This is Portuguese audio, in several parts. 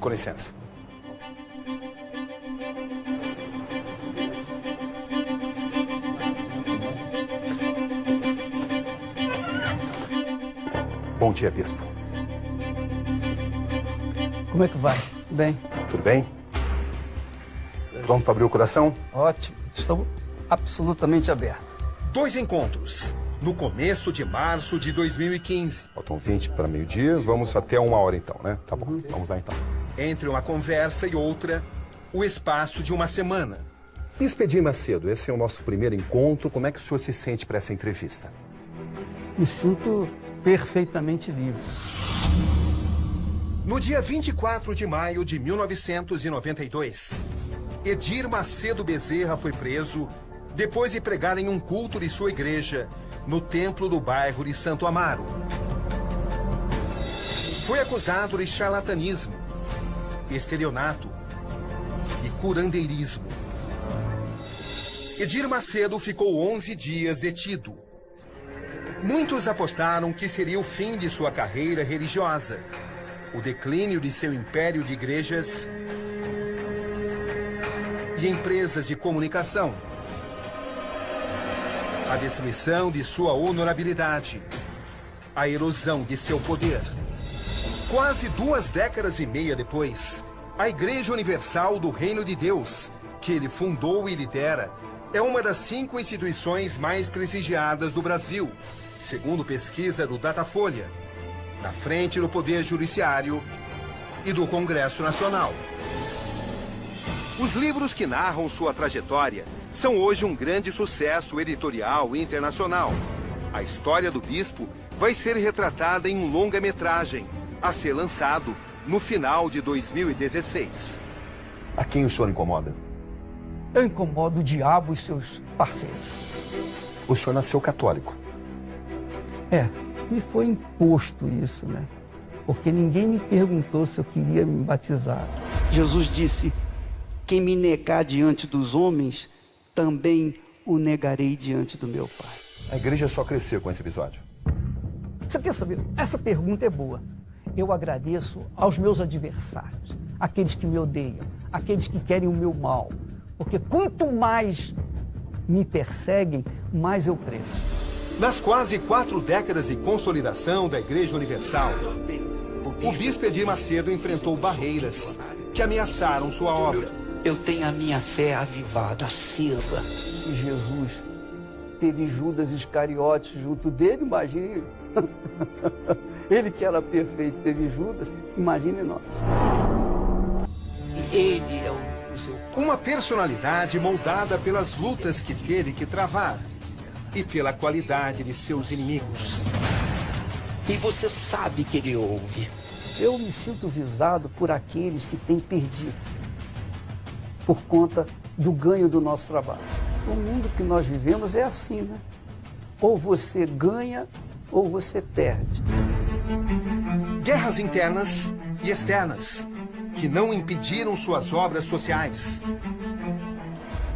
Com licença. Bom dia, bispo. Como é que vai? Bem? Tudo bem? Pronto para abrir o coração? Ótimo. Estou absolutamente aberto. 2 encontros. No começo de março de 2015. Faltam 20 para meio-dia. Vamos até 1 hora então, né? Tá bom. Vamos lá então. Entre uma conversa e outra, o espaço de uma semana. Bispo Edir Macedo, esse é o nosso primeiro encontro. Como é que o senhor se sente para essa entrevista? Me sinto perfeitamente livre. No dia 24 de maio de 1992, Edir Macedo Bezerra foi preso depois de pregar em um culto de sua igreja no templo do bairro de Santo Amaro. Foi acusado de charlatanismo, estelionato e curandeirismo. Edir Macedo ficou 11 dias detido. Muitos apostaram que seria o fim de sua carreira religiosa, o declínio de seu império de igrejas e empresas de comunicação, a destruição de sua honorabilidade, a erosão de seu poder. Quase 2 décadas e meia depois, a Igreja Universal do Reino de Deus, que ele fundou e lidera, é uma das 5 instituições mais prestigiadas do Brasil, segundo pesquisa do Datafolha, na frente do Poder Judiciário e do Congresso Nacional. Os livros que narram sua trajetória são hoje um grande sucesso editorial internacional. A história do bispo vai ser retratada em um longa-metragem, a ser lançado no final de 2016. A quem o senhor incomoda? Eu incomodo o diabo e seus parceiros. O senhor nasceu católico. Me foi imposto isso, né? Porque ninguém me perguntou se eu queria me batizar. Jesus disse: quem me negar diante dos homens, também o negarei diante do meu Pai. A igreja só cresceu com esse episódio. Você quer saber? Essa pergunta é boa. Eu agradeço aos meus adversários, aqueles que me odeiam, aqueles que querem o meu mal. Porque quanto mais me perseguem, mais eu cresço. Nas quase 4 décadas de consolidação da Igreja Universal, o bispo Edir Macedo enfrentou barreiras que ameaçaram sua obra. Eu tenho a minha fé avivada, acesa. Se Jesus teve Judas Iscariotes junto dele, imagine. Ele que era perfeito teve Judas, imagine nós. Ele é o seu pai. Uma personalidade moldada pelas lutas que teve que travar e pela qualidade de seus inimigos. E você sabe que ele ouve. Eu me sinto visado por aqueles que têm perdido, por conta do ganho do nosso trabalho. O mundo que nós vivemos é assim, né? Ou você ganha, ou você perde. Guerras internas e externas, que não impediram suas obras sociais.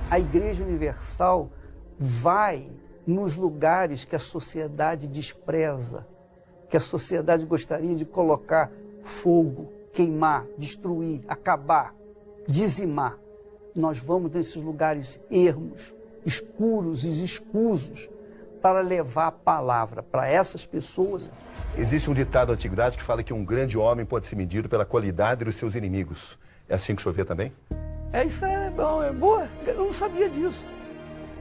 A Igreja Universal vai nos lugares que a sociedade despreza, que a sociedade gostaria de colocar fogo, queimar, destruir, acabar, dizimar. Nós vamos nesses lugares ermos, escuros e escusos, para levar a palavra para essas pessoas. Existe um ditado da antiguidade que fala que um grande homem pode ser medido pela qualidade dos seus inimigos. É assim que o senhor vê também? Isso é bom, é boa. Eu não sabia disso.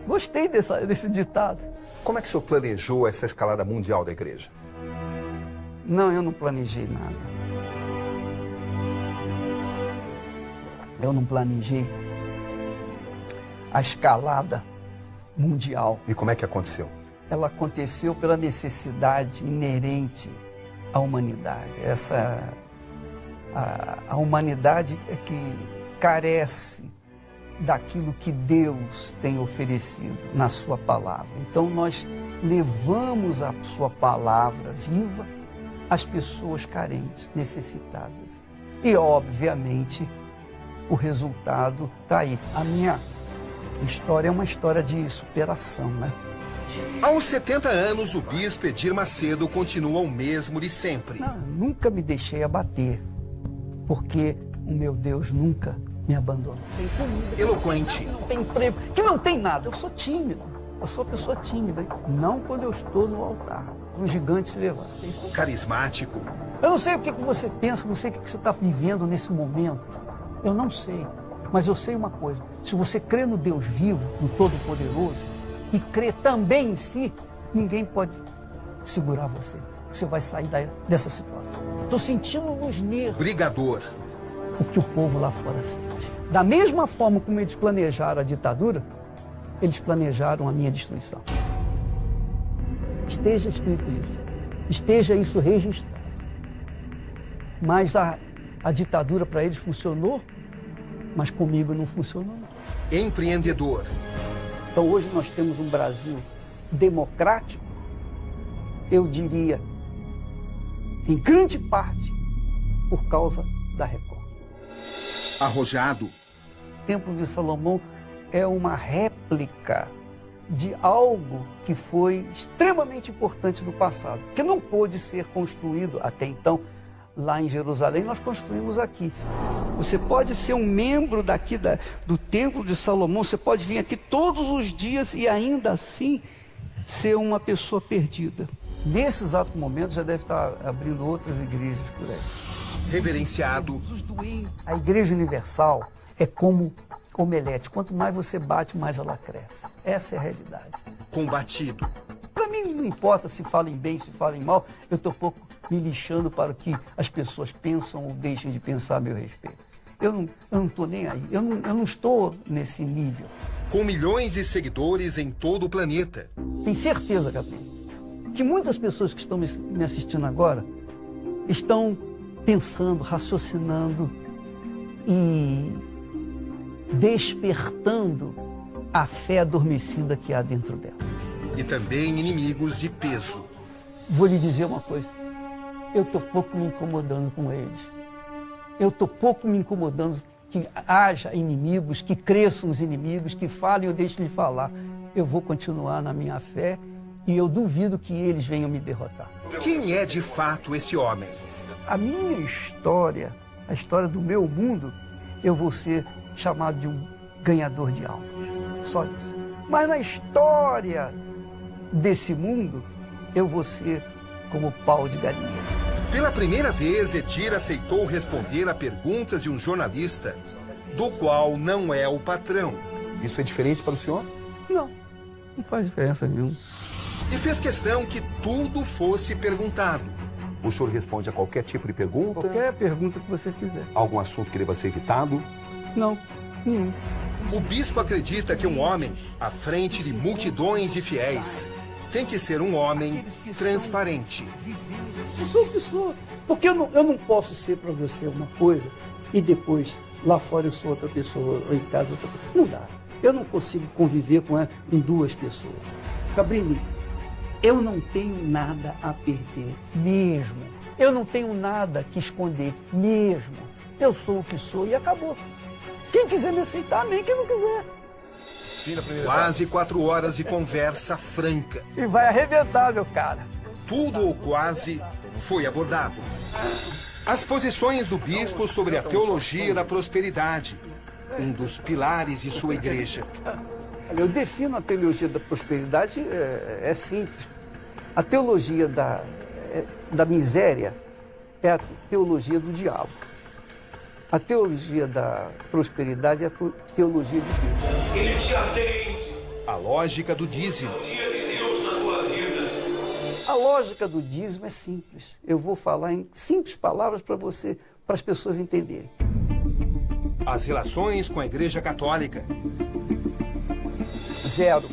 Gostei desse ditado. Como é que o senhor planejou essa escalada mundial da igreja? Não, eu não planejei nada. Eu não planejei a escalada mundial. E como é que aconteceu? Ela aconteceu pela necessidade inerente à humanidade. A humanidade é que carece daquilo que Deus tem oferecido na sua palavra. Então nós levamos a sua palavra viva às pessoas carentes, necessitadas. E obviamente o resultado está aí. A minha história é uma história de superação, né? Aos 70 anos, o bispo Edir Macedo continua o mesmo de sempre. Não, nunca me deixei abater, porque o meu Deus nunca me abandona. Tem comida, Eloquente. não tem emprego, que não tem nada. Eu sou tímido, eu sou uma pessoa tímida. Não quando eu estou no altar, um gigante se levanta. Carismático. Eu não sei o que você pensa, não sei o que você está vivendo nesse momento. Eu não sei, mas eu sei uma coisa. Se você crê no Deus vivo, no Todo-Poderoso, e crê também em si, ninguém pode segurar você. Você vai sair dessa situação. Estou sentindo nos nervos Brigador. o que o povo lá fora sente. Da mesma forma como eles planejaram a ditadura, eles planejaram a minha destruição. Esteja escrito isso. Esteja isso registrado. Mas a ditadura para eles funcionou, mas comigo não funcionou. Empreendedor. Então hoje nós temos um Brasil democrático, eu diria, em grande parte, por causa da Record. Arrojado. O Templo de Salomão é uma réplica de algo que foi extremamente importante no passado, que não pôde ser construído até então lá em Jerusalém, nós construímos aqui. Você pode ser um membro daqui do Templo de Salomão, você pode vir aqui todos os dias e ainda assim ser uma pessoa perdida. Nesse exato momento já deve estar abrindo outras igrejas por aí. Reverenciado. A Igreja Universal é como omelete. Quanto mais você bate, mais ela cresce. Essa é a realidade. Combatido. Para mim não importa se falem bem, se falem mal, eu estou pouco me lixando para o que as pessoas pensam ou deixem de pensar a meu respeito. Eu não estou nem aí, eu não estou nesse nível. Com milhões de seguidores em todo o planeta. Tem certeza, Gabriel, que muitas pessoas que estão me assistindo agora estão pensando, raciocinando e despertando a fé adormecida que há dentro dela. E também inimigos de peso. Vou lhe dizer uma coisa, eu estou pouco me incomodando com eles. Eu estou pouco me incomodando que haja inimigos, que cresçam os inimigos, que falem e eu deixo de falar. Eu vou continuar na minha fé e eu duvido que eles venham me derrotar. Quem é de fato esse homem? A minha história, a história do meu mundo, eu vou ser chamado de um ganhador de almas. Só isso. Mas na história desse mundo, eu vou ser como pau de galinha. Pela primeira vez, Edir aceitou responder a perguntas de um jornalista, do qual não é o patrão. Isso é diferente para o senhor? Não faz diferença nenhuma. E fez questão que tudo fosse perguntado. O senhor responde a qualquer tipo de pergunta? Qualquer pergunta que você fizer. Algum assunto que deva ser evitado? Não, nenhum. O bispo acredita que um homem, à frente de multidões de fiéis, tem que ser um homem transparente. Eu sou o que sou. Porque eu não posso ser para você uma coisa e depois lá fora eu sou outra pessoa, ou em casa outra pessoa. Não dá. Eu não consigo conviver com duas pessoas. Cabrini, eu não tenho nada a perder, mesmo. Eu não tenho nada que esconder, mesmo. Eu sou o que sou e acabou. Quem quiser me aceitar, amém. Quem não quiser. Quase 4 horas de conversa franca. E vai arrebentar, meu cara. Tudo ou quase foi abordado. As posições do bispo sobre a teologia da prosperidade, um dos pilares de sua igreja. Olha, eu defino a teologia da prosperidade, é simples. A teologia da miséria é a teologia do diabo. A teologia da prosperidade é a teologia de Deus. Ele te atende. A lógica do dízimo. O dia de Deus na tua vida. A lógica do dízimo é simples. Eu vou falar em simples palavras para as pessoas entenderem. As relações com a Igreja Católica. 0.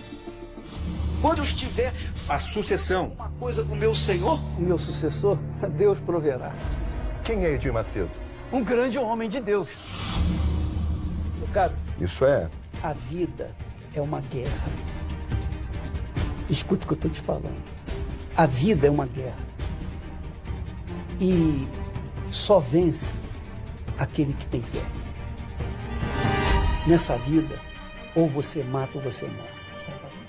Quando eu estiver A sucessão. uma coisa com o meu Senhor, o meu sucessor, Deus proverá. Quem é Edir Macedo? Um grande homem de Deus. Meu caro, Isso é... a vida é uma guerra. Escute o que eu estou te falando. A vida é uma guerra. E só vence aquele que tem fé. Nessa vida, ou você mata ou você morre.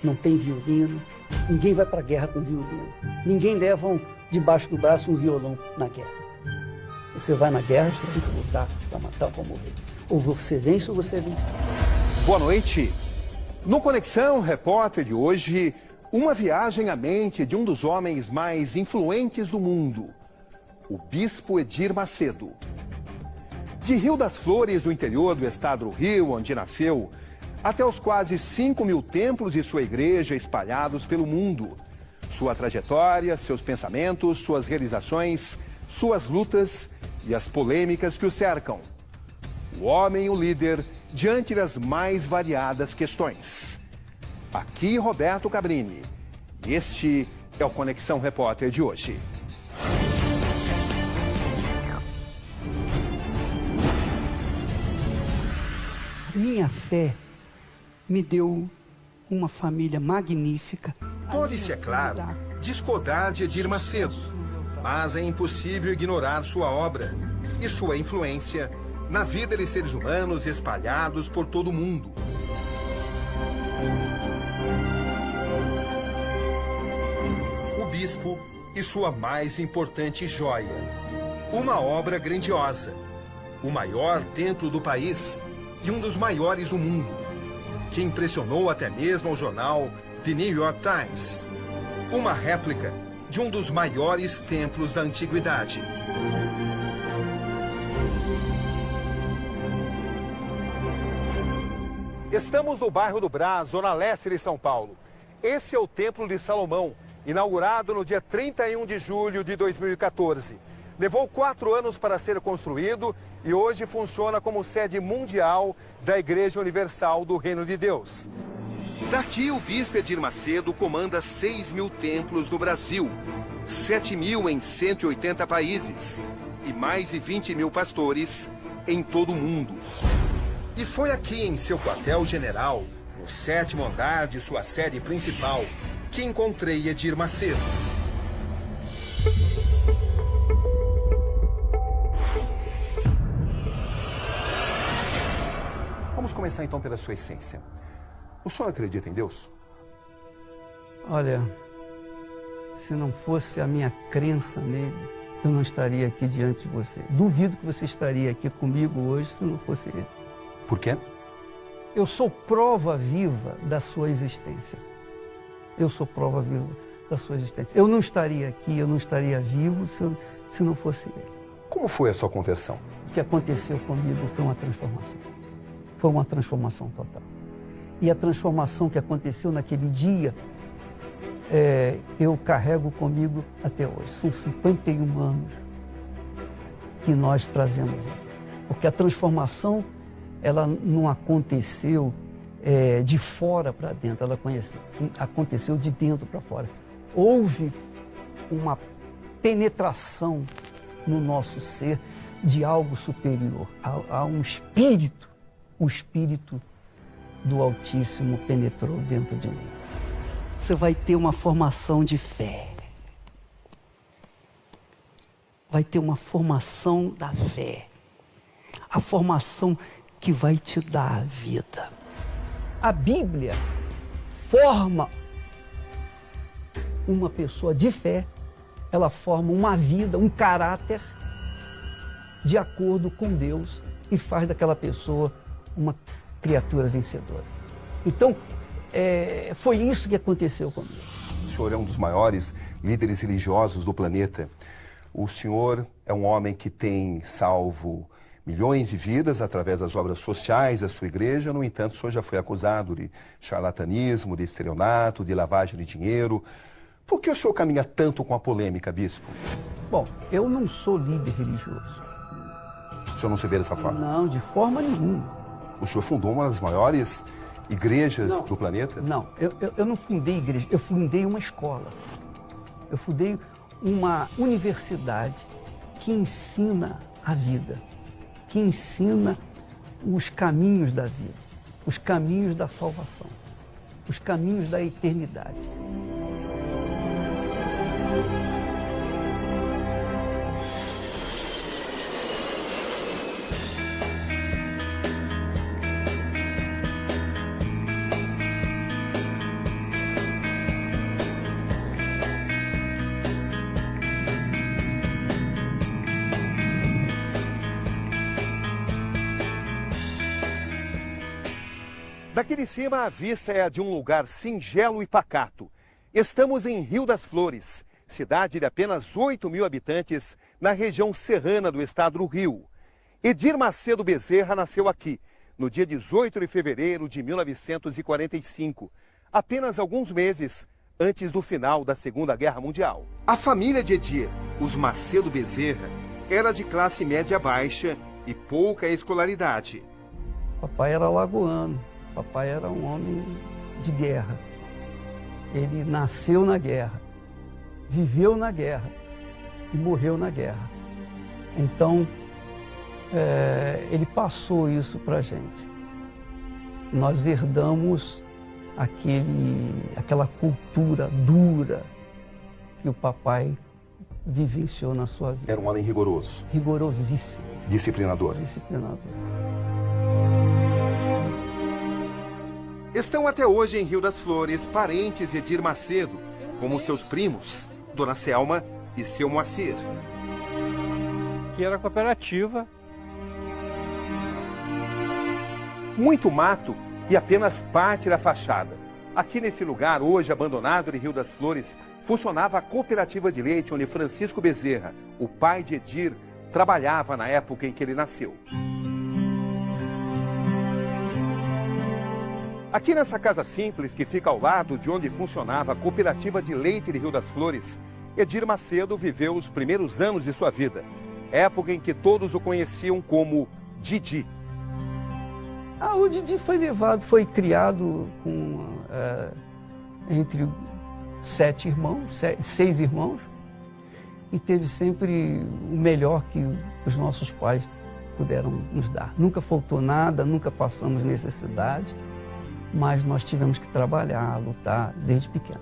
Não tem violino, ninguém vai para a guerra com violino. Ninguém leva debaixo do braço um violão na guerra. Você vai na guerra, você tem que lutar para matar ou para morrer. Ou você vence ou você vence. Boa noite. No Conexão Repórter de hoje, uma viagem à mente de um dos homens mais influentes do mundo, o Bispo Edir Macedo. De Rio das Flores, no interior do estado do Rio, onde nasceu, até os quase 5.000 templos e sua igreja espalhados pelo mundo. Sua trajetória, seus pensamentos, suas realizações, suas lutas e as polêmicas que o cercam. O homem, o líder, diante das mais variadas questões. Aqui Roberto Cabrini. Este é o Conexão Repórter de hoje. Minha fé me deu uma família magnífica. Pode-se, é claro, discordar de Edir Macedo, mas é impossível ignorar sua obra e sua influência na vida de seres humanos espalhados por todo o mundo. O bispo e sua mais importante joia, uma obra grandiosa, o maior templo do país e um dos maiores do mundo, que impressionou até mesmo o jornal The New York Times, uma réplica de um dos maiores templos da antiguidade. Estamos no bairro do Brás, zona leste de São Paulo. Esse é o Templo de Salomão, inaugurado no dia 31 de julho de 2014. Levou 4 anos para ser construído e hoje funciona como sede mundial da Igreja Universal do Reino de Deus. Daqui, o Bispo Edir Macedo comanda 6.000 templos no Brasil, 7.000 em 180 países e mais de 20.000 pastores em todo o mundo. E foi aqui em seu quartel-general, no 7º andar de sua sede principal, que encontrei Edir Macedo. Vamos começar então pela sua essência. O senhor acredita em Deus? Olha, se não fosse a minha crença nele, eu não estaria aqui diante de você. Duvido que você estaria aqui comigo hoje se não fosse ele. Por quê? Eu sou prova viva da sua existência. Eu sou prova viva da sua existência. Eu não estaria aqui, eu não estaria vivo se não fosse ele. Como foi a sua conversão? O que aconteceu comigo foi uma transformação. Foi uma transformação total. E a transformação que aconteceu naquele dia, eu carrego comigo até hoje. São 51 anos que nós trazemos isso. Porque a transformação, ela não aconteceu de fora para dentro, ela aconteceu de dentro para fora. Houve uma penetração no nosso ser de algo superior, a um espírito. O Espírito do Altíssimo penetrou dentro de mim. Você vai ter uma formação de fé. Vai ter uma formação da fé. A formação que vai te dar a vida. A Bíblia forma uma pessoa de fé, ela forma uma vida, um caráter de acordo com Deus e faz daquela pessoa uma criatura vencedora. Então, foi isso que aconteceu comigo. O senhor é um dos maiores líderes religiosos do planeta. O senhor é um homem que tem salvo milhões de vidas através das obras sociais da sua igreja. No entanto, o senhor já foi acusado de charlatanismo, de estelionato, de lavagem de dinheiro. Por que o senhor caminha tanto com a polêmica, bispo? Bom, eu não sou líder religioso. O senhor não se vê dessa forma? Não, de forma nenhuma. O senhor fundou uma das maiores igrejas do planeta? Não, eu não fundei igreja, eu fundei uma escola. Eu fundei uma universidade que ensina a vida, que ensina os caminhos da vida, os caminhos da salvação, os caminhos da eternidade. Daqui de cima, a vista é a de um lugar singelo e pacato. Estamos em Rio das Flores, cidade de apenas 8.000 habitantes, na região serrana do estado do Rio. Edir Macedo Bezerra nasceu aqui, no dia 18 de fevereiro de 1945, apenas alguns meses antes do final da Segunda Guerra Mundial. A família de Edir, os Macedo Bezerra, era de classe média baixa e pouca escolaridade. Papai era lagoano, papai era um homem de guerra. Ele nasceu na guerra, viveu na guerra e morreu na guerra. Então, ele passou isso para a gente. Nós herdamos aquela cultura dura que o papai vivenciou na sua vida. Era um homem rigoroso. Rigorosíssimo. Disciplinador. Disciplinador. Estão até hoje em Rio das Flores parentes de Edir Macedo, como seus primos, Dona Selma e seu Moacir. Que era cooperativa. Muito mato e apenas parte da fachada. Aqui nesse lugar, hoje abandonado de Rio das Flores, funcionava a cooperativa de leite onde Francisco Bezerra, o pai de Edir, trabalhava na época em que ele nasceu. Aqui nessa casa simples que fica ao lado de onde funcionava a cooperativa de leite de Rio das Flores, Edir Macedo viveu os primeiros anos de sua vida, época em que todos o conheciam como Didi. O Didi foi criado entre 6 irmãos, e teve sempre o melhor que os nossos pais puderam nos dar. Nunca faltou nada, nunca passamos necessidade, mas nós tivemos que trabalhar, lutar desde pequeno.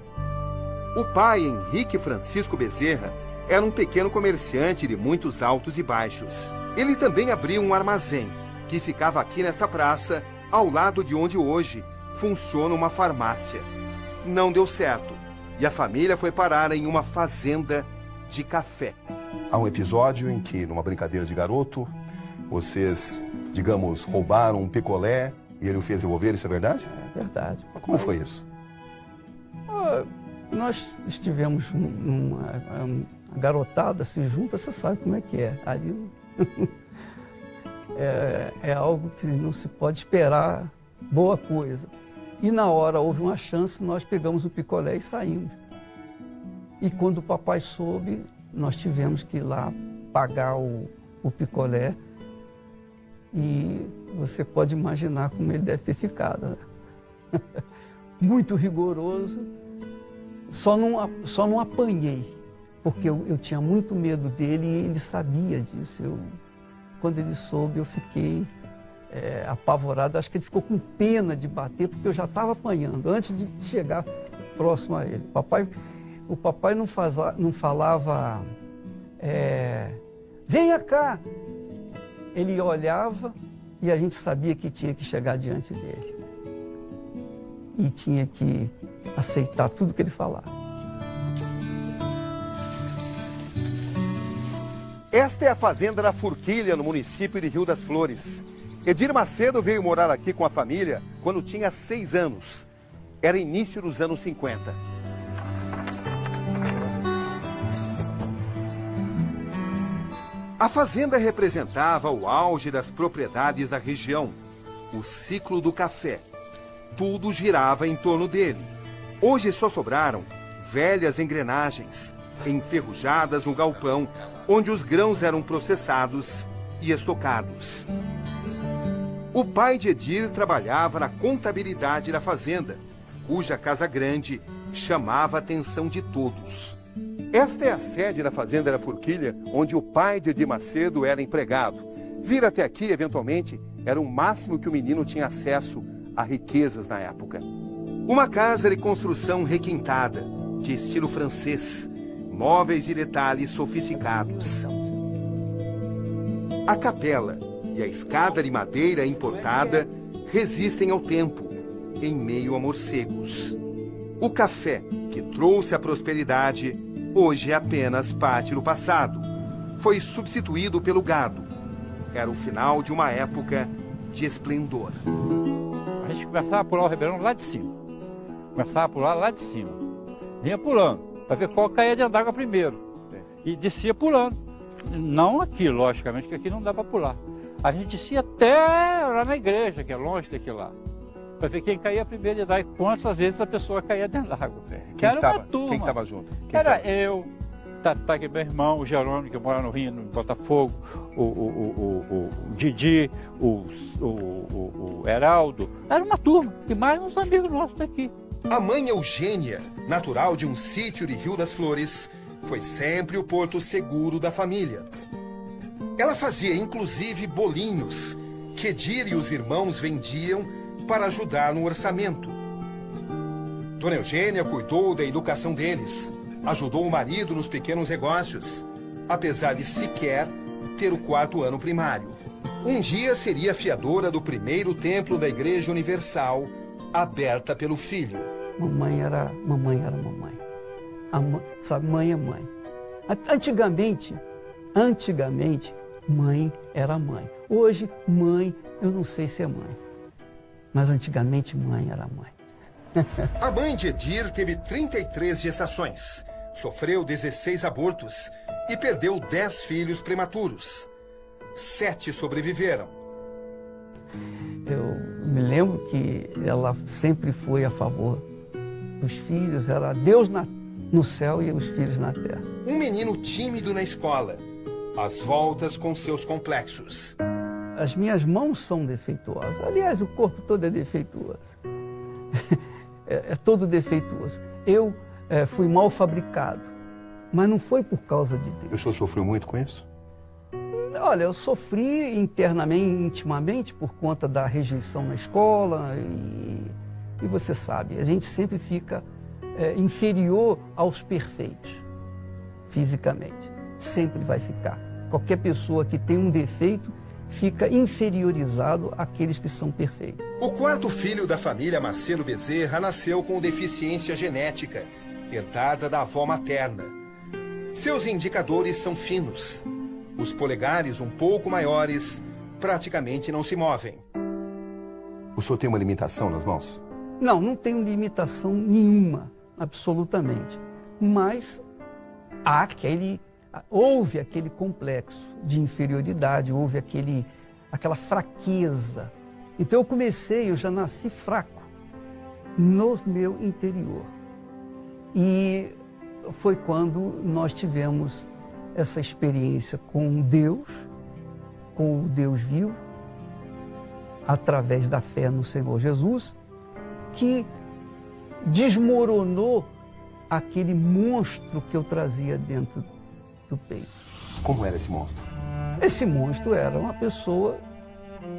O pai, Henrique Francisco Bezerra, era um pequeno comerciante de muitos altos e baixos. Ele também abriu um armazém, que ficava aqui nesta praça, ao lado de onde hoje funciona uma farmácia. Não deu certo, e a família foi parar em uma fazenda de café. Há um episódio em que, numa brincadeira de garoto, vocês, digamos, roubaram um picolé e ele o fez devolver, isso é verdade? É verdade. Como foi isso? Nós estivemos numa garotada, se junta, você sabe como é que é. Ali é algo que não se pode esperar boa coisa. E na hora houve uma chance, nós pegamos o picolé e saímos. E quando o papai soube, nós tivemos que ir lá pagar o picolé. E você pode imaginar como ele deve ter ficado. Né? Muito rigoroso. Só não apanhei, porque eu tinha muito medo dele e ele sabia disso. Quando ele soube, eu fiquei apavorado. Acho que ele ficou com pena de bater, porque eu já estava apanhando, antes de chegar próximo a ele. O papai não falava, venha cá. Ele olhava e a gente sabia que tinha que chegar diante dele. E tinha que aceitar tudo que ele falava. Esta é a fazenda da Forquilha, no município de Rio das Flores. Edir Macedo veio morar aqui com a família quando tinha 6 anos. Era início dos anos 50. A fazenda representava o auge das propriedades da região, o ciclo do café. Tudo girava em torno dele. Hoje só sobraram velhas engrenagens, enferrujadas no galpão, onde os grãos eram processados e estocados. O pai de Edir trabalhava na contabilidade da fazenda, cuja casa grande chamava a atenção de todos. Esta é a sede da fazenda da Forquilha, onde o pai de Edir Macedo era empregado. Vir até aqui, eventualmente, era o máximo que o menino tinha acesso a riquezas na época. Uma casa de construção requintada, de estilo francês, móveis e detalhes sofisticados. A capela e a escada de madeira importada resistem ao tempo, em meio a morcegos. O café, que trouxe a prosperidade, hoje é apenas parte do passado. Foi substituído pelo gado. Era o final de uma época de esplendor. A gente começava a pular o ribeirão lá de cima. Começava a pular lá de cima. Vinha pulando, para ver qual caía dentro d'água primeiro. E descia pulando. Não aqui, logicamente, que aqui não dá para pular. A gente descia até lá na igreja, que é longe daqui lá. Para ver quem caía primeiro e dar quantas vezes a pessoa caía dentro d'água. Quem Era estava uma turma. estava junto? Era eu, Tatá, que é meu irmão, o Jerônimo, que mora no Rio, no Botafogo, o Didi, o Heraldo. Era uma turma, e mais uns amigos nossos daqui. A mãe Eugênia, natural de um sítio de Rio das Flores, foi sempre o porto seguro da família. Ela fazia inclusive bolinhos que Edir e os irmãos vendiam para ajudar no orçamento. Dona Eugênia cuidou da educação deles, ajudou o marido nos pequenos negócios, apesar de sequer ter o 4º ano primário. Um dia seria fiadora do primeiro templo da Igreja Universal, aberta pelo filho. Mamãe era mamãe. Sabe, mãe é mãe. Antigamente, mãe era mãe. Hoje, mãe, eu não sei se é mãe. Mas antigamente, mãe era mãe. A mãe de Edir teve 33 gestações, sofreu 16 abortos e perdeu 10 filhos prematuros. 7 sobreviveram. Eu me lembro que ela sempre foi a favor dos filhos, era Deus no céu e os filhos na terra. Um menino tímido na escola, às voltas com seus complexos. As minhas mãos são defeituosas. Aliás, o corpo todo é defeituoso. É todo defeituoso. Eu fui mal fabricado, mas não foi por causa de Deus. O senhor sofreu muito com isso? Olha, eu sofri internamente, intimamente, por conta da rejeição na escola e você sabe, a gente sempre fica inferior aos perfeitos, fisicamente. Sempre vai ficar. Qualquer pessoa que tem um defeito fica inferiorizado àqueles que são perfeitos. O 4º filho da família Marcelo Bezerra nasceu com deficiência genética, herdada da avó materna. Seus indicadores são finos. Os polegares um pouco maiores praticamente não se movem. O senhor tem uma limitação nas mãos? Não tenho limitação nenhuma, absolutamente. Mas houve aquele complexo de inferioridade, houve aquela fraqueza. Então eu já nasci fraco no meu interior. E foi quando nós tivemos essa experiência com Deus, com o Deus vivo, através da fé no Senhor Jesus, que desmoronou aquele monstro que eu trazia dentro do peito. Como era esse monstro? Esse monstro era uma pessoa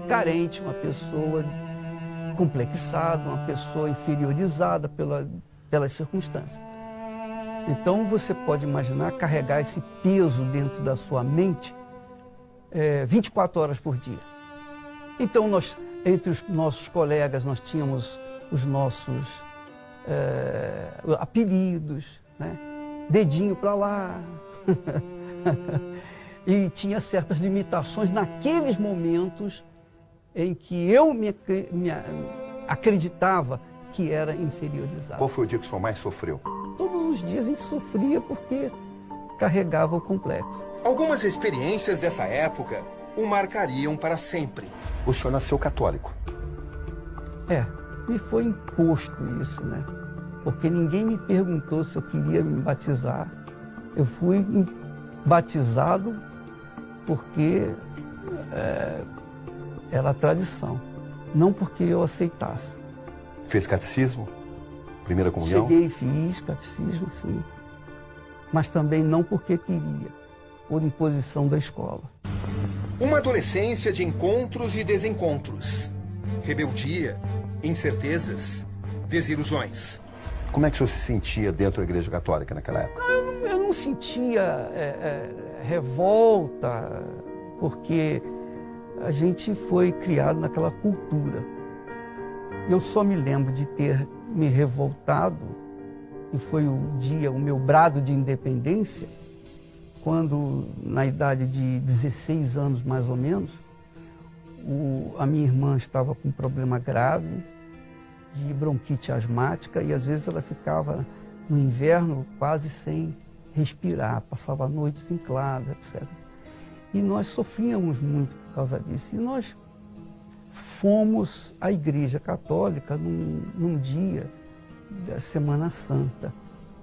carente, uma pessoa complexada, uma pessoa inferiorizada pelas circunstâncias. Então você pode imaginar carregar esse peso dentro da sua mente 24 horas por dia. Então entre os nossos colegas nós tínhamos os nossos apelidos, né? Dedinho para lá. E tinha certas limitações naqueles momentos em que eu me acreditava que era inferiorizado. Qual foi o dia que o senhor mais sofreu? Todos os dias a gente sofria porque carregava o complexo. Algumas experiências dessa época o marcariam para sempre. O senhor nasceu católico? Me foi imposto isso, né? Porque ninguém me perguntou se eu queria me batizar. Eu fui batizado porque era a tradição, não porque eu aceitasse. Fez catecismo? Primeira comunhão? Cheguei e fiz catecismo, sim. Mas também não porque queria, por imposição da escola. Uma adolescência de encontros e desencontros. Rebeldia, incertezas, desilusões. Como é que o senhor se sentia dentro da Igreja Católica naquela época? Eu não sentia revolta, porque a gente foi criado naquela cultura. Eu só me lembro de ter me revoltado, e foi o meu brado de independência, quando, na idade de 16 anos mais ou menos, a minha irmã estava com um problema grave de bronquite asmática e às vezes ela ficava no inverno quase sem respirar, passava noites em claro, etc. E nós sofríamos muito por causa disso. E nós fomos à Igreja Católica num dia da Semana Santa,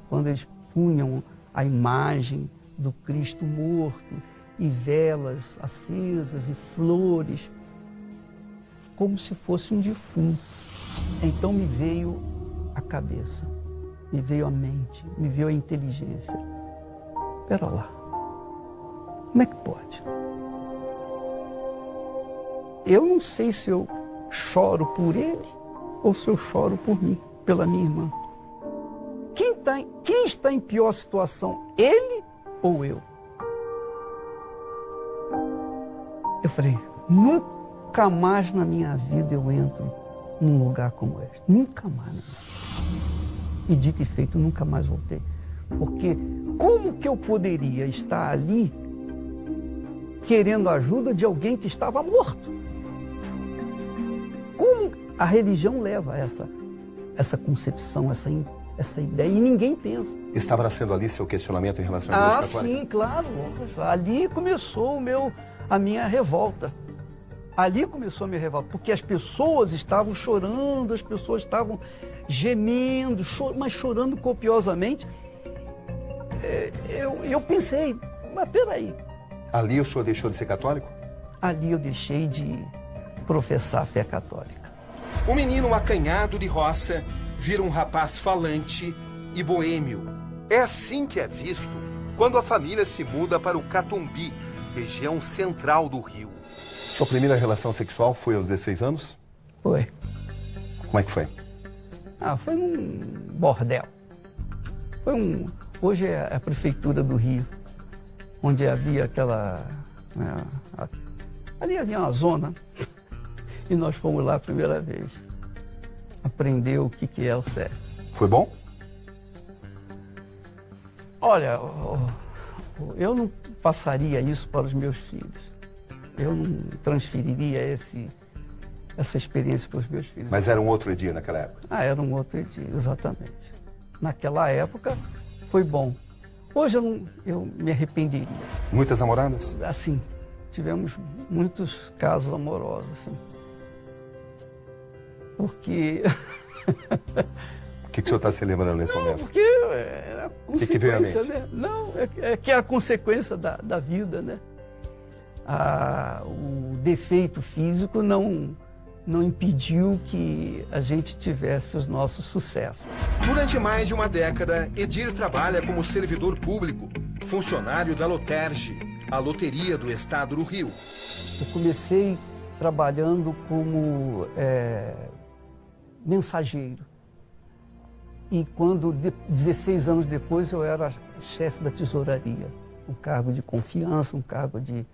quando eles punham a imagem do Cristo morto e velas acesas e flores, como se fosse um defunto. Então me veio a cabeça, me veio a mente, me veio a inteligência. Espera lá, como é que pode? Eu não sei se eu choro por ele ou se eu choro por mim, pela minha irmã. Quem está em pior situação, ele ou eu? Eu falei, nunca mais na minha vida eu entro num lugar como este. Nunca mais. E dito e feito, nunca mais voltei. Porque como que eu poderia estar ali querendo a ajuda de alguém que estava morto? Como a religião leva essa concepção, essa ideia, e ninguém pensa. Estava nascendo ali seu questionamento em relação à Igreja Católica? Sim, claro. Ali começou a minha revolta. Ali começou a minha revolta, porque as pessoas estavam chorando, as pessoas estavam gemendo, mas chorando copiosamente. Eu pensei, mas peraí. Ali o senhor deixou de ser católico? Ali eu deixei de professar a fé católica. O menino acanhado de roça vira um rapaz falante e boêmio. É assim que é visto quando a família se muda para o Catumbi, região central do Rio. Sua primeira relação sexual foi aos 16 anos? Foi. Como é que foi? Foi num bordel. Hoje é a prefeitura do Rio, onde havia aquela... ali havia uma zona, e nós fomos lá a primeira vez. Aprender o que é o sexo. Foi bom? Olha, eu não passaria isso para os meus filhos. Eu não transferiria essa experiência para os meus filhos. Mas era um outro dia naquela época? Era um outro dia, exatamente. Naquela época foi bom. Hoje eu me arrependeria. Muitas namoradas? Assim, tivemos muitos casos amorosos, assim. Porque... O que o senhor está se lembrando nesse momento? Porque é a consequência, que veio à mente? né? Não, é que é a consequência da vida, né? O defeito físico não impediu que a gente tivesse os nossos sucessos. Durante mais de uma década, Edir trabalha como servidor público, funcionário da Loterge, a loteria do estado do Rio. Eu comecei trabalhando como mensageiro. E 16 anos depois, eu era chefe da tesouraria. Um cargo de confiança, um cargo de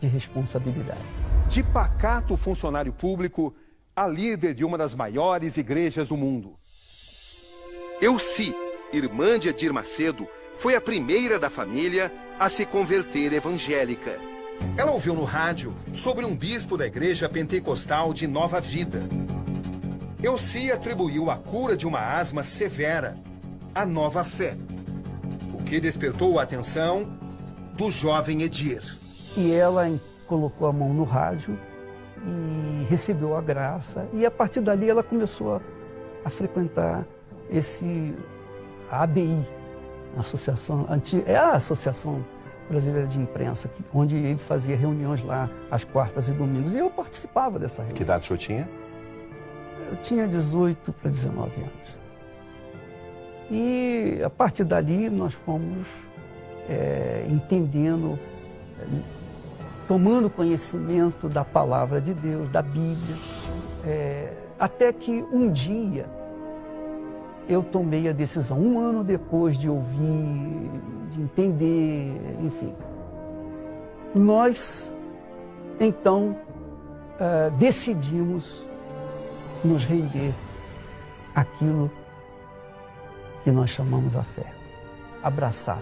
responsabilidade. De pacato funcionário público, a líder de uma das maiores igrejas do mundo. Elci, irmã de Edir Macedo, foi a primeira da família a se converter evangélica. Ela ouviu no rádio sobre um bispo da igreja pentecostal de Nova Vida. Elci atribuiu a cura de uma asma severa à nova fé, o que despertou a atenção do jovem Edir. E ela colocou a mão no rádio e recebeu a graça. E a partir dali ela começou a frequentar a ABI, a Associação Brasileira de Imprensa, onde ele fazia reuniões lá às quartas e domingos. E eu participava dessa reunião. Que idade o senhor tinha? Eu tinha 18 para 19 anos. E a partir dali nós fomos entendendo, tomando conhecimento da palavra de Deus, da Bíblia, até que um dia eu tomei a decisão, um ano depois de ouvir, de entender, enfim. Nós, então, decidimos nos render àquilo que nós chamamos a fé. Abraçar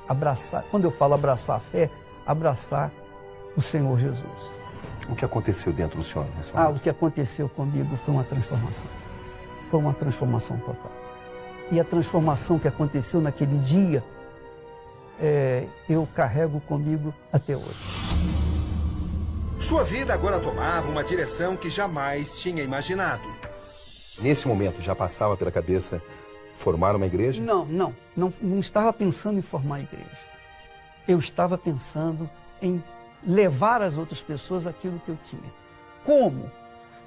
a fé. Quando eu falo abraçar a fé, abraçar o Senhor Jesus. O que aconteceu dentro do senhor? O que aconteceu comigo foi uma transformação. foi uma transformação total. E a transformação que aconteceu naquele dia, eu carrego comigo até hoje. Sua vida agora tomava uma direção que jamais tinha imaginado. Nesse momento, já passava pela cabeça formar uma igreja? Não estava pensando em formar a igreja. Eu estava pensando em levar às outras pessoas aquilo que eu tinha. Como?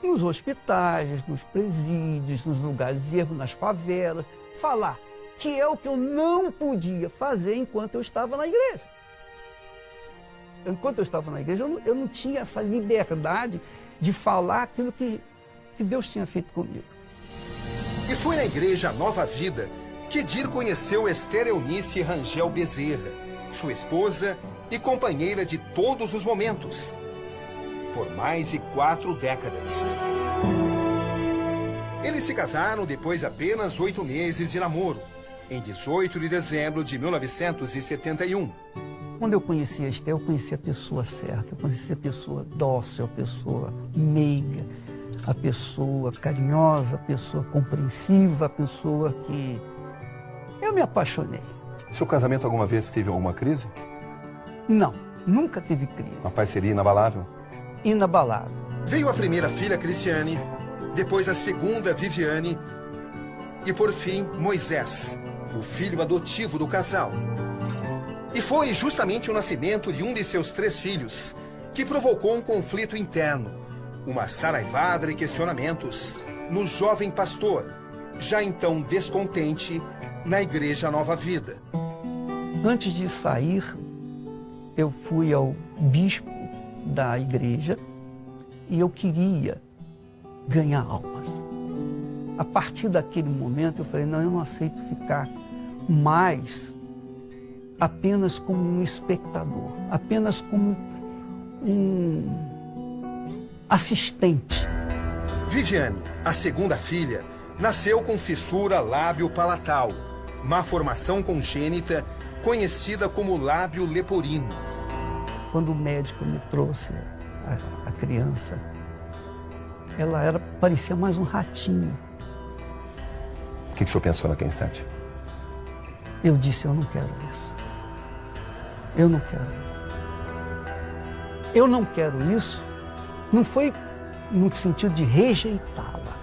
Nos hospitais, nos presídios, nos lugares de erro, nas favelas. Falar que é o que eu não podia fazer enquanto eu estava na igreja. Enquanto eu estava na igreja, eu não tinha essa liberdade de falar aquilo que Deus tinha feito comigo. E foi na igreja Nova Vida que Edir conheceu Esther Eunice Rangel Bezerra, sua esposa e companheira de todos os momentos, por mais de 4 décadas. Eles se casaram depois de apenas 8 meses de namoro, em 18 de dezembro de 1971. Quando eu conheci a Esther, eu conheci a pessoa certa, eu conheci a pessoa dócil, a pessoa meiga, a pessoa carinhosa, a pessoa compreensiva, a pessoa que eu me apaixonei. Seu casamento alguma vez teve alguma crise? Não, nunca teve crise. Uma parceria inabalável? Inabalável. Veio a primeira filha, Cristiane, depois a segunda, Viviane, e por fim, Moisés, o filho adotivo do casal. E foi justamente o nascimento de um de seus 3 filhos que provocou um conflito interno, uma saraivada de questionamentos no jovem pastor, já então descontente, na Igreja Nova Vida. Antes de sair, eu fui ao bispo da igreja e eu queria ganhar almas. A partir daquele momento eu falei, não, eu não aceito ficar mais apenas como um espectador, apenas como um assistente. Viviane, a segunda filha, nasceu com fissura lábio-palatal, má formação congênita, conhecida como lábio leporino. Quando o médico me trouxe a criança, ela parecia mais um ratinho. O que o senhor pensou naquele instante? Eu disse, eu não quero isso. Eu não quero. Eu não quero isso. Não foi no sentido de rejeitá-la,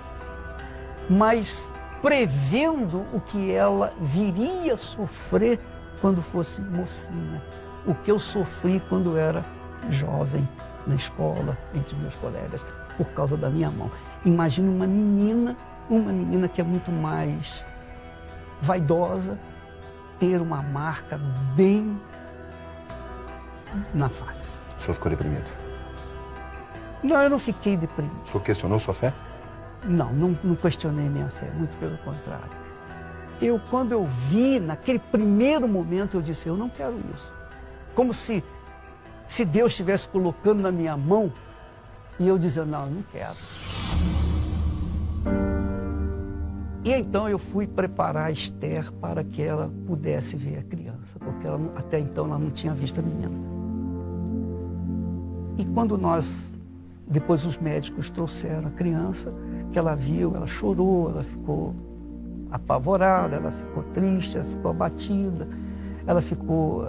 mas prevendo o que ela viria a sofrer quando fosse mocinha. O que eu sofri quando era jovem, na escola, entre meus colegas, por causa da minha mão. Imagine uma menina que é muito mais vaidosa, ter uma marca bem na face. O senhor ficou deprimido? Não, eu não fiquei deprimido. O senhor questionou sua fé? Não questionei minha fé, muito pelo contrário. Quando eu vi, naquele primeiro momento, eu disse, eu não quero isso. Como se Deus estivesse colocando na minha mão e eu dizia, não, eu não quero. E então eu fui preparar a Esther para que ela pudesse ver a criança, porque até então ela não tinha visto a menina. E quando depois os médicos trouxeram a criança, que ela viu, ela chorou, ela ficou apavorada, ela ficou triste, ela ficou abatida, ela ficou,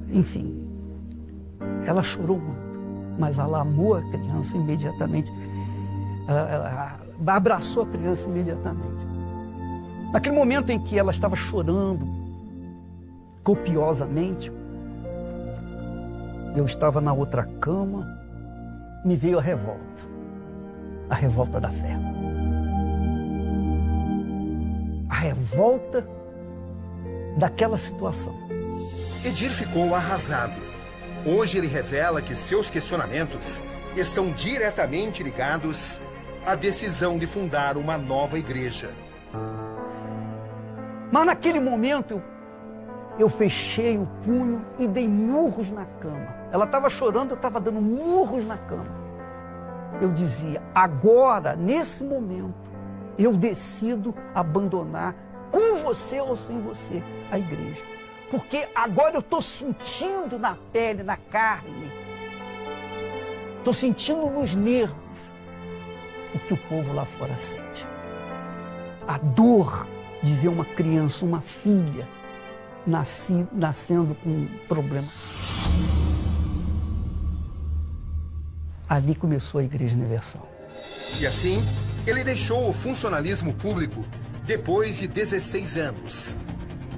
enfim, ela chorou muito, mas ela amou a criança imediatamente, ela abraçou a criança imediatamente. Naquele momento em que ela estava chorando copiosamente, eu estava na outra cama, me veio a revolta da fé. A revolta daquela situação. Edir ficou arrasado. Hoje ele revela que seus questionamentos estão diretamente ligados à decisão de fundar uma nova igreja. Mas naquele momento eu fechei o punho e dei murros na cama. Ela estava chorando, eu estava dando murros na cama. Eu dizia, agora, nesse momento, eu decido abandonar, com você ou sem você, a igreja. Porque agora eu estou sentindo na pele, na carne, estou sentindo nos nervos o que o povo lá fora sente. a dor de ver uma criança, uma filha, nascendo com um problema. Ali começou a Igreja Universal. E assim, ele deixou o funcionalismo público depois de 16 anos.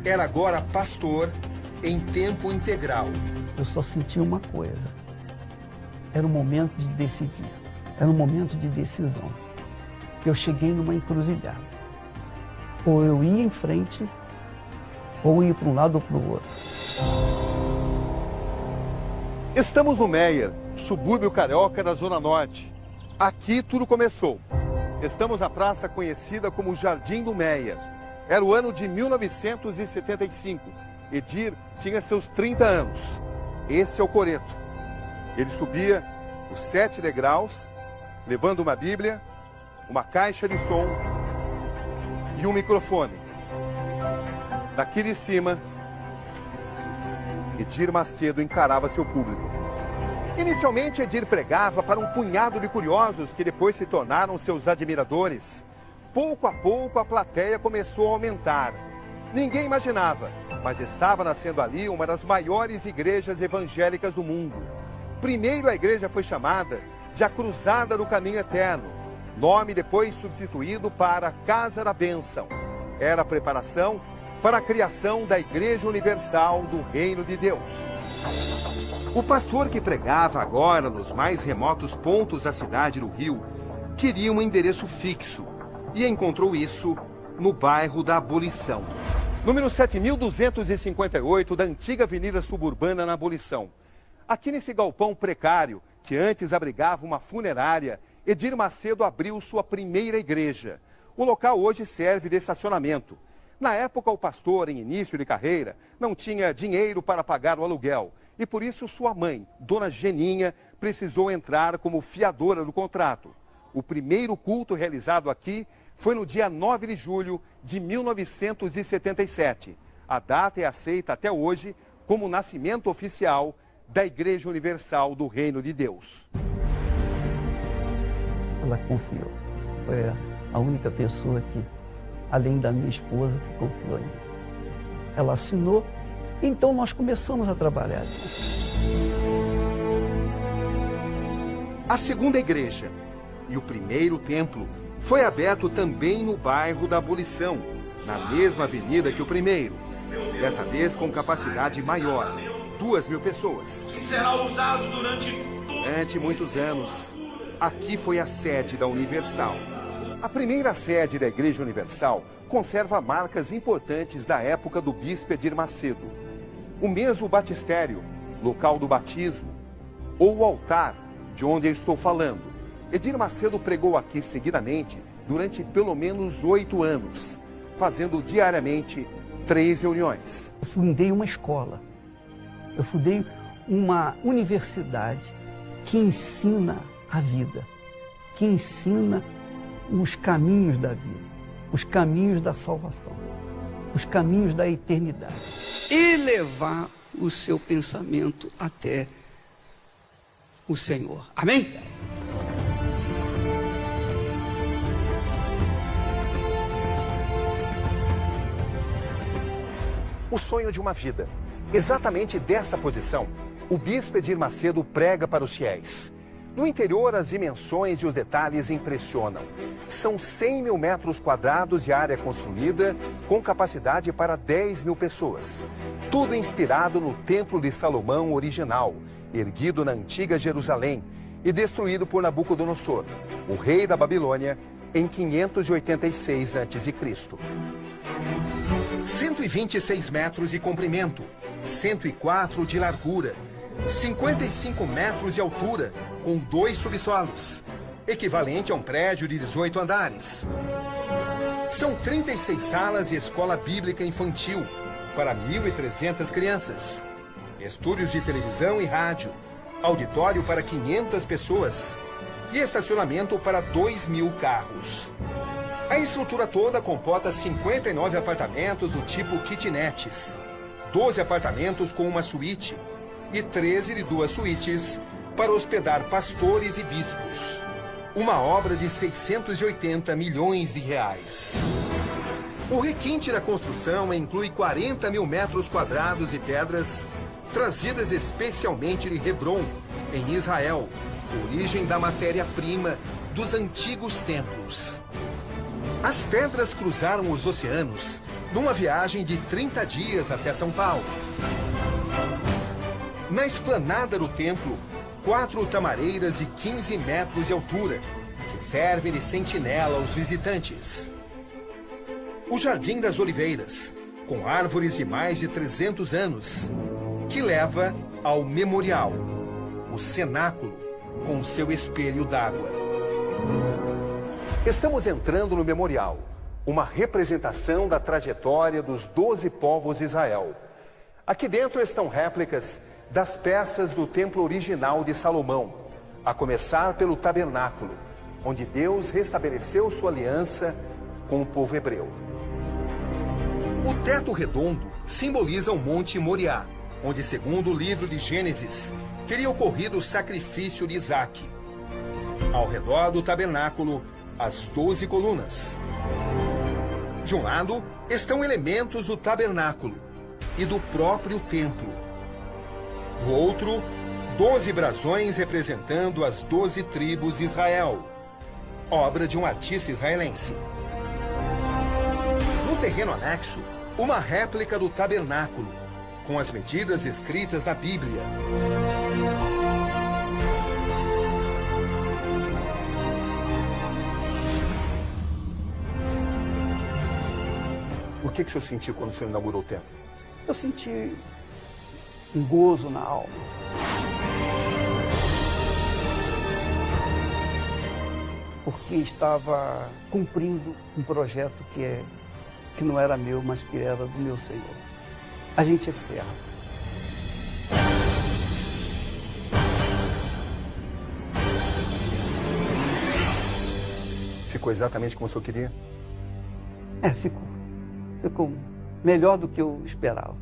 Era agora pastor em tempo integral. Eu só senti uma coisa. Era o momento de decidir. Era um momento de decisão. Eu cheguei numa encruzilhada. Ou eu ia em frente, ou ia para um lado ou para o outro. Estamos no Meier, subúrbio carioca da Zona Norte. Aqui tudo começou. Estamos na praça conhecida como Jardim do Meier. Era o ano de 1975. Edir tinha seus 30 anos. Esse é o coreto. Ele subia os 7 degraus, levando uma Bíblia, uma caixa de som e um microfone. Daqui de cima, Edir Macedo encarava seu público. Inicialmente, Edir pregava para um punhado de curiosos que depois se tornaram seus admiradores. Pouco a pouco, a plateia começou a aumentar. Ninguém imaginava, mas estava nascendo ali uma das maiores igrejas evangélicas do mundo. Primeiro, a igreja foi chamada de a Cruzada do Caminho Eterno, nome depois substituído para Casa da Bênção. Era a preparação para a criação da Igreja Universal do Reino de Deus. O pastor que pregava agora nos mais remotos pontos da cidade do Rio queria um endereço fixo e encontrou isso no bairro da Abolição. Número 7.258 da antiga Avenida Suburbana na Abolição. Aqui nesse galpão precário, que antes abrigava uma funerária, Edir Macedo abriu sua primeira igreja. O local hoje serve de estacionamento. Na época, o pastor, em início de carreira, não tinha dinheiro para pagar o aluguel. E por isso sua mãe, Dona Geninha, precisou entrar como fiadora do contrato. O primeiro culto realizado aqui foi no dia 9 de julho de 1977. A data é aceita até hoje como o nascimento oficial da Igreja Universal do Reino de Deus. Ela confiou. Foi a única pessoa que, além da minha esposa, que confiou em mim. Ela assinou, então nós começamos a trabalhar. A segunda igreja e o primeiro templo foi aberto também no bairro da Abolição, na mesma avenida que o primeiro. Desta vez com capacidade maior, 2.000 pessoas. Que será usado Durante muitos anos, aqui foi a sede da Universal. A primeira sede da Igreja Universal conserva marcas importantes da época do bispo Edir Macedo. O mesmo batistério, local do batismo, ou o altar, de onde eu estou falando. Edir Macedo pregou aqui seguidamente durante pelo menos 8 anos, fazendo diariamente 3 reuniões. Eu fundei uma escola, eu fundei uma universidade que ensina a vida, que ensina os caminhos da vida, os caminhos da salvação, os caminhos da eternidade. Elevar o seu pensamento até o Senhor. Amém? O sonho de uma vida. Exatamente desta posição, o bispo Edir Macedo prega para os fiéis. No interior, as dimensões e os detalhes impressionam. São 100.000 metros quadrados de área construída, com capacidade para 10.000 pessoas. Tudo inspirado no Templo de Salomão original, erguido na antiga Jerusalém e destruído por Nabucodonosor, o rei da Babilônia, em 586 a.C. 126 metros de comprimento, 104 de largura, 55 metros de altura, com 2 subsolos, equivalente a um prédio de 18 andares. São 36 salas de escola bíblica infantil para 1.300 crianças, estúdios de televisão e rádio, auditório para 500 pessoas e estacionamento para 2.000 carros. A estrutura toda comporta 59 apartamentos do tipo kitnetes, 12 apartamentos com uma suíte e 13 de 2 suítes para hospedar pastores e bispos. uma obra de 680 milhões de reais. O requinte da construção inclui 40 mil metros quadrados de pedras trazidas especialmente de Hebrom, em Israel, origem da matéria-prima dos antigos templos. As pedras cruzaram os oceanos numa viagem de 30 dias até São Paulo. Na esplanada do templo, 4 tamareiras de 15 metros de altura, que servem de sentinela aos visitantes. O Jardim das Oliveiras, com árvores de mais de 300 anos, que leva ao memorial, o cenáculo, com seu espelho d'água. Estamos entrando no memorial, uma representação da trajetória dos 12 povos de Israel. Aqui dentro estão réplicas das peças do templo original de Salomão, a começar pelo tabernáculo, onde Deus restabeleceu sua aliança com o povo hebreu. O teto redondo simboliza o Monte Moriá, onde, segundo o livro de Gênesis, teria ocorrido o sacrifício de Isaque. Ao redor do tabernáculo, as 12 colunas. De um lado, estão elementos do tabernáculo e do próprio templo. Do outro, 12 brasões representando as 12 tribos de Israel, obra de um artista israelense. No terreno anexo, uma réplica do tabernáculo, com as medidas escritas na Bíblia. O que o senhor sentiu quando o senhor inaugurou o templo? Eu senti um gozo na alma. Porque estava cumprindo um projeto que não era meu, mas que era do meu Senhor. A gente é servo. Ficou exatamente como o senhor queria? Ficou. Ficou melhor do que eu esperava.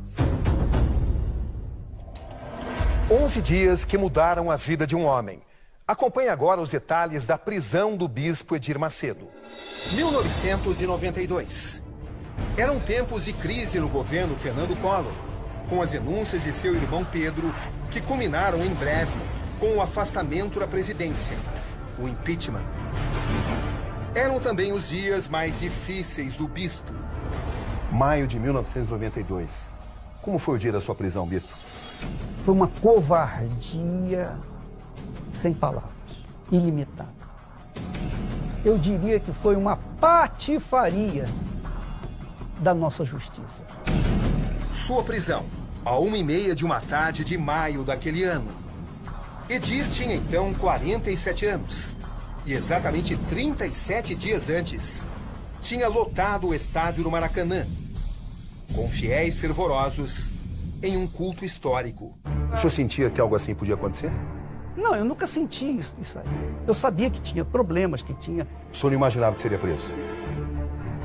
11 dias que mudaram a vida de um homem. Acompanhe agora os detalhes da prisão do bispo Edir Macedo. 1992. Eram tempos de crise no governo Fernando Collor, com as denúncias de seu irmão Pedro, que culminaram em breve com o afastamento da presidência, o impeachment. Eram também os dias mais difíceis do bispo. Maio de 1992. Como foi o dia da sua prisão, bispo? Foi uma covardia sem palavras, ilimitada. Eu diria que foi uma patifaria da nossa justiça. Sua prisão, à 1h30 de uma tarde de maio daquele ano. Edir tinha então 47 anos. E exatamente 37 dias antes, tinha lotado o estádio do Maracanã, com fiéis fervorosos, em um culto histórico. O senhor sentia que algo assim podia acontecer? Não, eu nunca senti isso aí. Eu sabia que tinha problemas, que tinha... O senhor não imaginava que seria preso?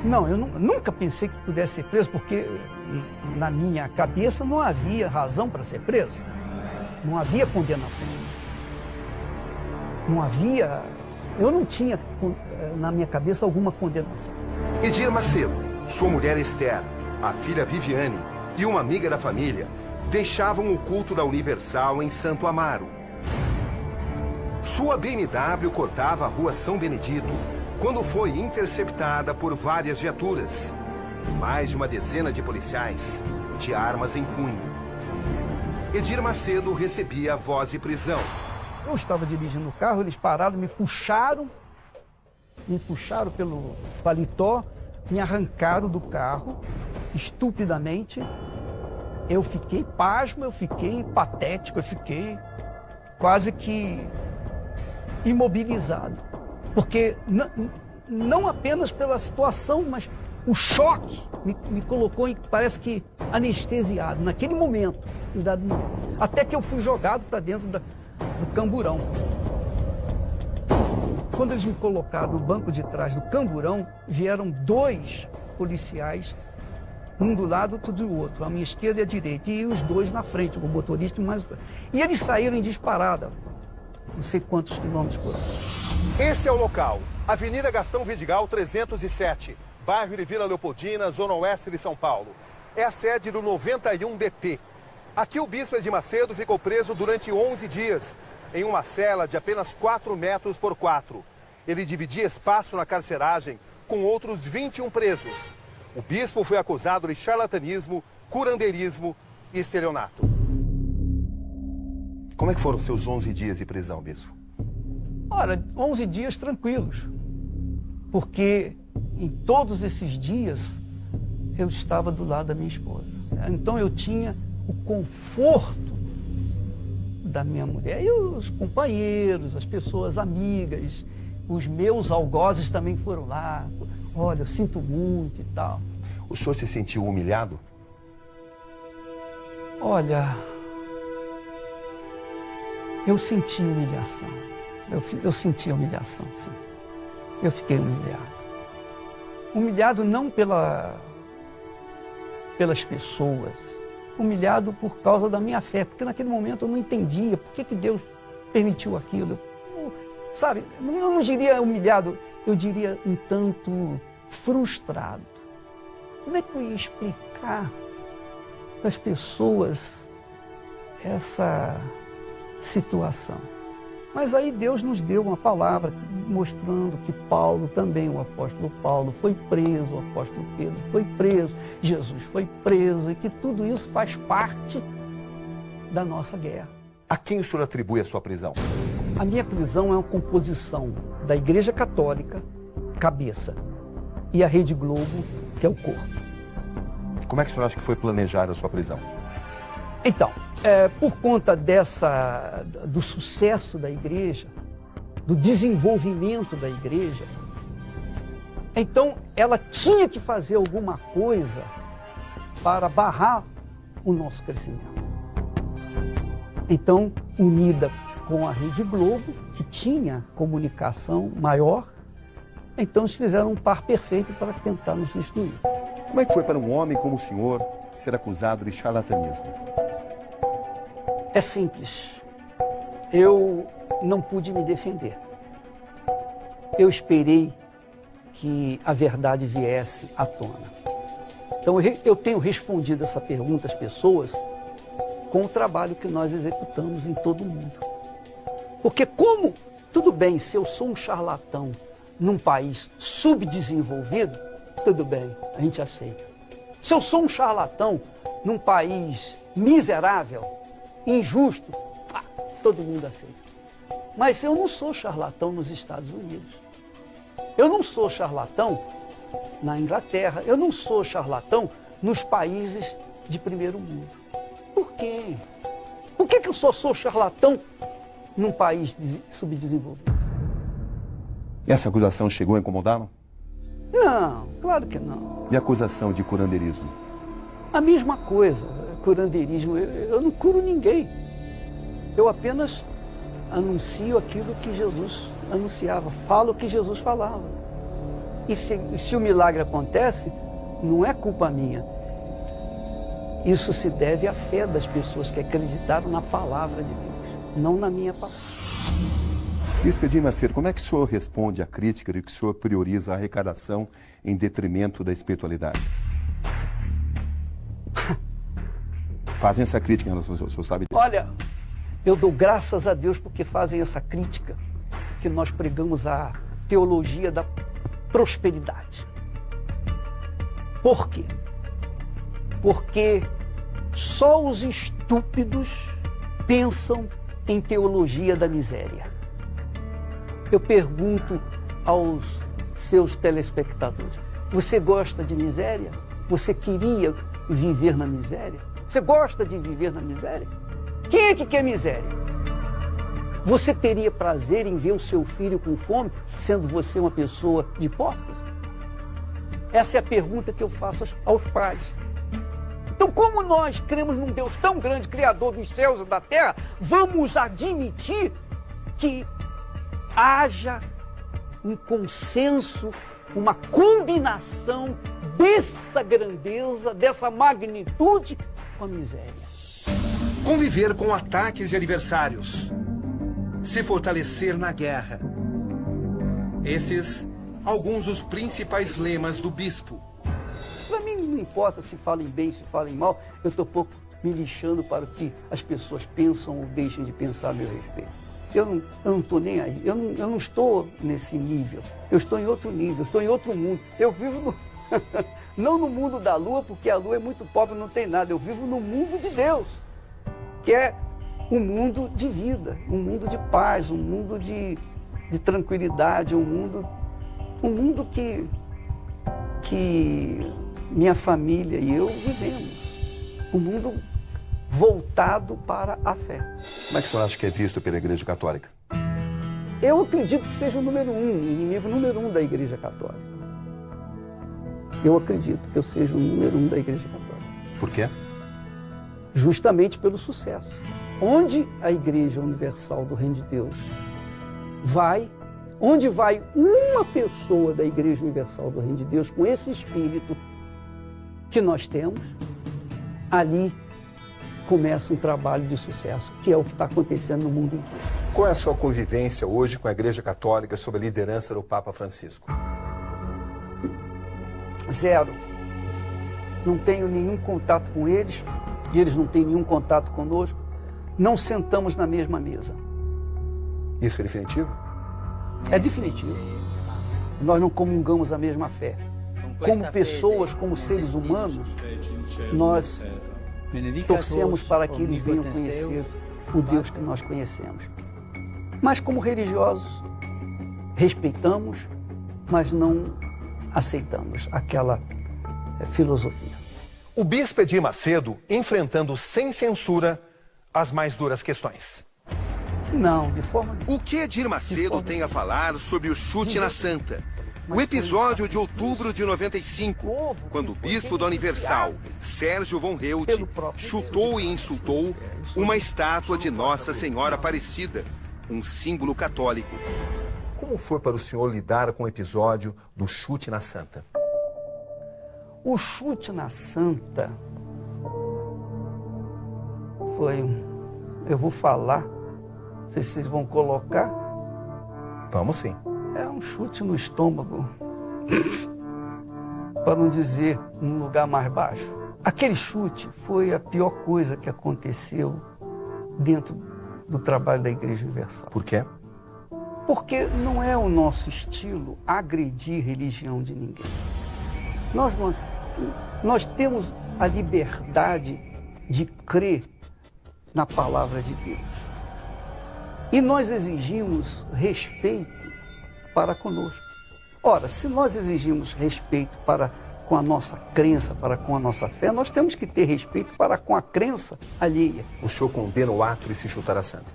Não, eu nunca pensei que pudesse ser preso, porque na minha cabeça não havia razão para ser preso. Não havia condenação. Não havia... Eu não tinha na minha cabeça alguma condenação. Edir Macedo, sua mulher Esther, a filha Viviane e uma amiga da família deixavam o culto da Universal em Santo Amaro. Sua BMW cortava a rua São Benedito quando foi interceptada por várias viaturas e mais de uma dezena de policiais de armas em punho. Edir Macedo recebia voz de prisão. Eu estava dirigindo o carro, eles pararam, me puxaram pelo paletó, me arrancaram do carro, estupidamente. Eu fiquei pasmo, eu fiquei patético, eu fiquei quase que imobilizado. Porque não apenas pela situação, mas o choque me colocou, parece que anestesiado, naquele momento, em dado momento. Até que eu fui jogado para dentro do camburão. Quando eles me colocaram no banco de trás do camburão, vieram 2 policiais, um do lado, outro do outro, a minha esquerda e a direita, e os 2 na frente, o motorista e mais... E eles saíram em disparada. não sei quantos quilômetros por hora. Esse é o local, Avenida Gastão Vidigal 307, bairro de Vila Leopoldina, zona oeste de São Paulo. É a sede do 91DP. Aqui o bispo Edir Macedo ficou preso durante 11 dias, em uma cela de apenas 4 metros por 4. Ele dividia espaço na carceragem com outros 21 presos. O bispo foi acusado de charlatanismo, curandeirismo e estelionato. Como é que foram seus 11 dias de prisão, bispo? Ora, 11 dias tranquilos, porque em todos esses dias eu estava do lado da minha esposa. Então eu tinha o conforto da minha mulher e os companheiros, as pessoas amigas, os meus algozes também foram lá. Olha, eu sinto muito e tal. O senhor se sentiu humilhado? Olha, eu senti humilhação. Eu senti humilhação, sim. Eu fiquei humilhado. Humilhado não pelas pessoas, humilhado por causa da minha fé, porque naquele momento eu não entendia por que Deus permitiu aquilo. Sabe, eu não diria humilhado, eu diria um tanto frustrado. Como é que eu ia explicar para as pessoas essa situação? Mas aí Deus nos deu uma palavra mostrando que Paulo também, o apóstolo Paulo, foi preso, o apóstolo Pedro foi preso, Jesus foi preso, e que tudo isso faz parte da nossa guerra. A quem o senhor atribui a sua prisão? A minha prisão é uma composição da Igreja Católica, cabeça, e a Rede Globo, que é o corpo. Como é que o senhor acha que foi planejada a sua prisão? Então, por conta do sucesso da igreja, do desenvolvimento da igreja, então ela tinha que fazer alguma coisa para barrar o nosso crescimento. Então, unida com a Rede Globo, que tinha comunicação maior, então eles fizeram um par perfeito para tentar nos destruir. Como é que foi para um homem como o senhor ser acusado de charlatanismo? É simples. Eu não pude me defender. Eu esperei que a verdade viesse à tona. Então eu tenho respondido essa pergunta às pessoas com o trabalho que nós executamos em todo o mundo. Porque tudo bem, se eu sou um charlatão num país subdesenvolvido, tudo bem, a gente aceita. Se eu sou um charlatão num país miserável, injusto, todo mundo aceita. Mas eu não sou charlatão nos Estados Unidos. Eu não sou charlatão na Inglaterra. Eu não sou charlatão nos países de primeiro mundo. Por quê? Por que eu só sou charlatão num país subdesenvolvido? Essa acusação chegou a incomodá-lo? Não, claro que não. E a acusação de curandeirismo? A mesma coisa, curandeirismo. Eu não curo ninguém. Eu apenas anuncio aquilo que Jesus anunciava, falo o que Jesus falava. E se o milagre acontece, não é culpa minha. Isso se deve à fé das pessoas que acreditaram na palavra de Deus, não na minha palavra. Bispo Edir Macedo, como é que o senhor responde à crítica de que o senhor prioriza a arrecadação em detrimento da espiritualidade? Fazem essa crítica em relação ao senhor, sabe disso? Olha, eu dou graças a Deus porque fazem essa crítica, que nós pregamos a teologia da prosperidade. Por quê? Porque só os estúpidos pensam em teologia da miséria. Eu pergunto aos seus telespectadores, você gosta de miséria? Você queria viver na miséria? Você gosta de viver na miséria? Quem é que quer miséria? Você teria prazer em ver o seu filho com fome, sendo você uma pessoa de posse? Essa é a pergunta que eu faço aos pais. Então, como nós cremos num Deus tão grande, Criador dos céus e da terra, vamos admitir que haja um consenso, uma combinação dessa grandeza, dessa magnitude com a miséria. Conviver com ataques de adversários. se fortalecer na guerra. Esses, alguns dos principais lemas do bispo. Para mim não importa se falem bem, se falem mal, eu estou pouco me lixando para o que as pessoas pensam ou deixem de pensar a meu respeito. Eu não estou nem aí, eu não estou nesse nível, eu estou em outro nível, eu estou em outro mundo. Eu vivo não no mundo da lua, porque a lua é muito pobre, não tem nada. Eu vivo no mundo de Deus, que é um mundo de vida, um mundo de paz, um mundo de tranquilidade, um mundo que minha família e eu vivemos. Um mundo voltado para a fé. Como é que o senhor acha que é visto pela Igreja Católica? Eu acredito que seja o número um, o inimigo número um da Igreja Católica. Eu acredito que eu seja o número um da Igreja Católica. Por quê? Justamente pelo sucesso. Onde a Igreja Universal do Reino de Deus vai, onde vai uma pessoa da Igreja Universal do Reino de Deus com esse espírito que nós temos, ali começa um trabalho de sucesso, que é o que está acontecendo no mundo inteiro. Qual é a sua convivência hoje com a Igreja Católica sob a liderança do Papa Francisco? Zero. Não tenho nenhum contato com eles, e eles não têm nenhum contato conosco. Não sentamos na mesma mesa. Isso é definitivo? É definitivo. Nós não comungamos a mesma fé. Como pessoas, como seres humanos, nós torcemos para que eles venham conhecer o Deus que nós conhecemos. Mas como religiosos, respeitamos, mas não aceitamos aquela filosofia. O bispo Edir Macedo enfrentando sem censura as mais duras questões. Não, de forma nenhuma. O que Edir Macedo tem a falar sobre o chute na Santa? O episódio de outubro de 95, quando o bispo da Universal, Sérgio von Held, chutou e insultou uma estátua de Nossa Senhora Aparecida, um símbolo católico. Como foi para o senhor lidar com o episódio do chute na Santa? O chute na Santa foi, eu vou falar, não sei se vocês vão colocar. Vamos sim. É um chute no estômago, para não dizer num lugar mais baixo. Aquele chute foi a pior coisa que aconteceu dentro do trabalho da Igreja Universal. Por quê? Porque não é o nosso estilo agredir religião de ninguém. Nós temos a liberdade de crer na palavra de Deus. E nós exigimos respeito para conosco. Ora, se nós exigimos respeito para com a nossa crença, para com a nossa fé, nós temos que ter respeito para com a crença alheia. O senhor condena o ato de se chutar a Santa?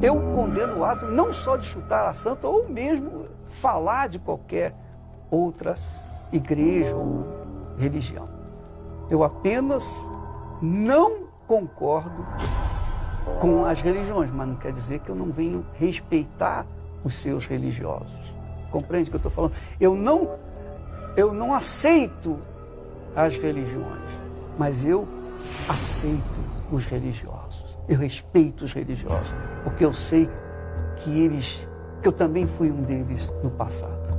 Eu condeno o ato não só de chutar a Santa, ou mesmo falar de qualquer outra igreja ou religião. Eu apenas não concordo com as religiões, mas não quer dizer que eu não venho respeitar os seus religiosos. Compreende o que eu estou falando? Eu não aceito as religiões, mas eu aceito os religiosos. Eu respeito os religiosos, porque eu sei que eu também fui um deles no passado.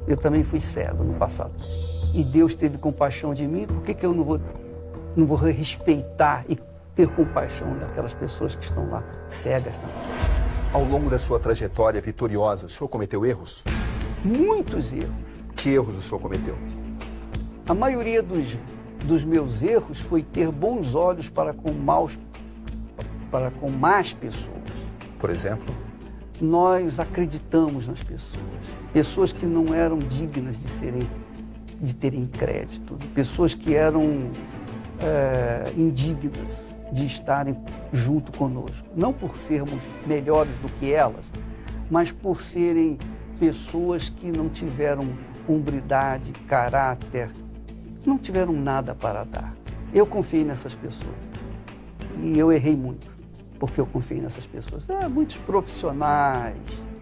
Eu também fui cego no passado. E Deus teve compaixão de mim, por que eu não vou respeitar e ter compaixão daquelas pessoas que estão lá cegas também? Ao longo da sua trajetória vitoriosa, o senhor cometeu erros? Muitos erros. Que erros o senhor cometeu? A maioria dos meus erros foi ter bons olhos para com más pessoas. Por exemplo? Nós acreditamos nas pessoas. Pessoas que não eram dignas de terem crédito. Pessoas que eram indignas de estarem junto conosco. Não por sermos melhores do que elas, mas por serem pessoas que não tiveram hombridade, caráter, não tiveram nada para dar. Eu confiei nessas pessoas. E eu errei muito, porque eu confiei nessas pessoas. Muitos profissionais,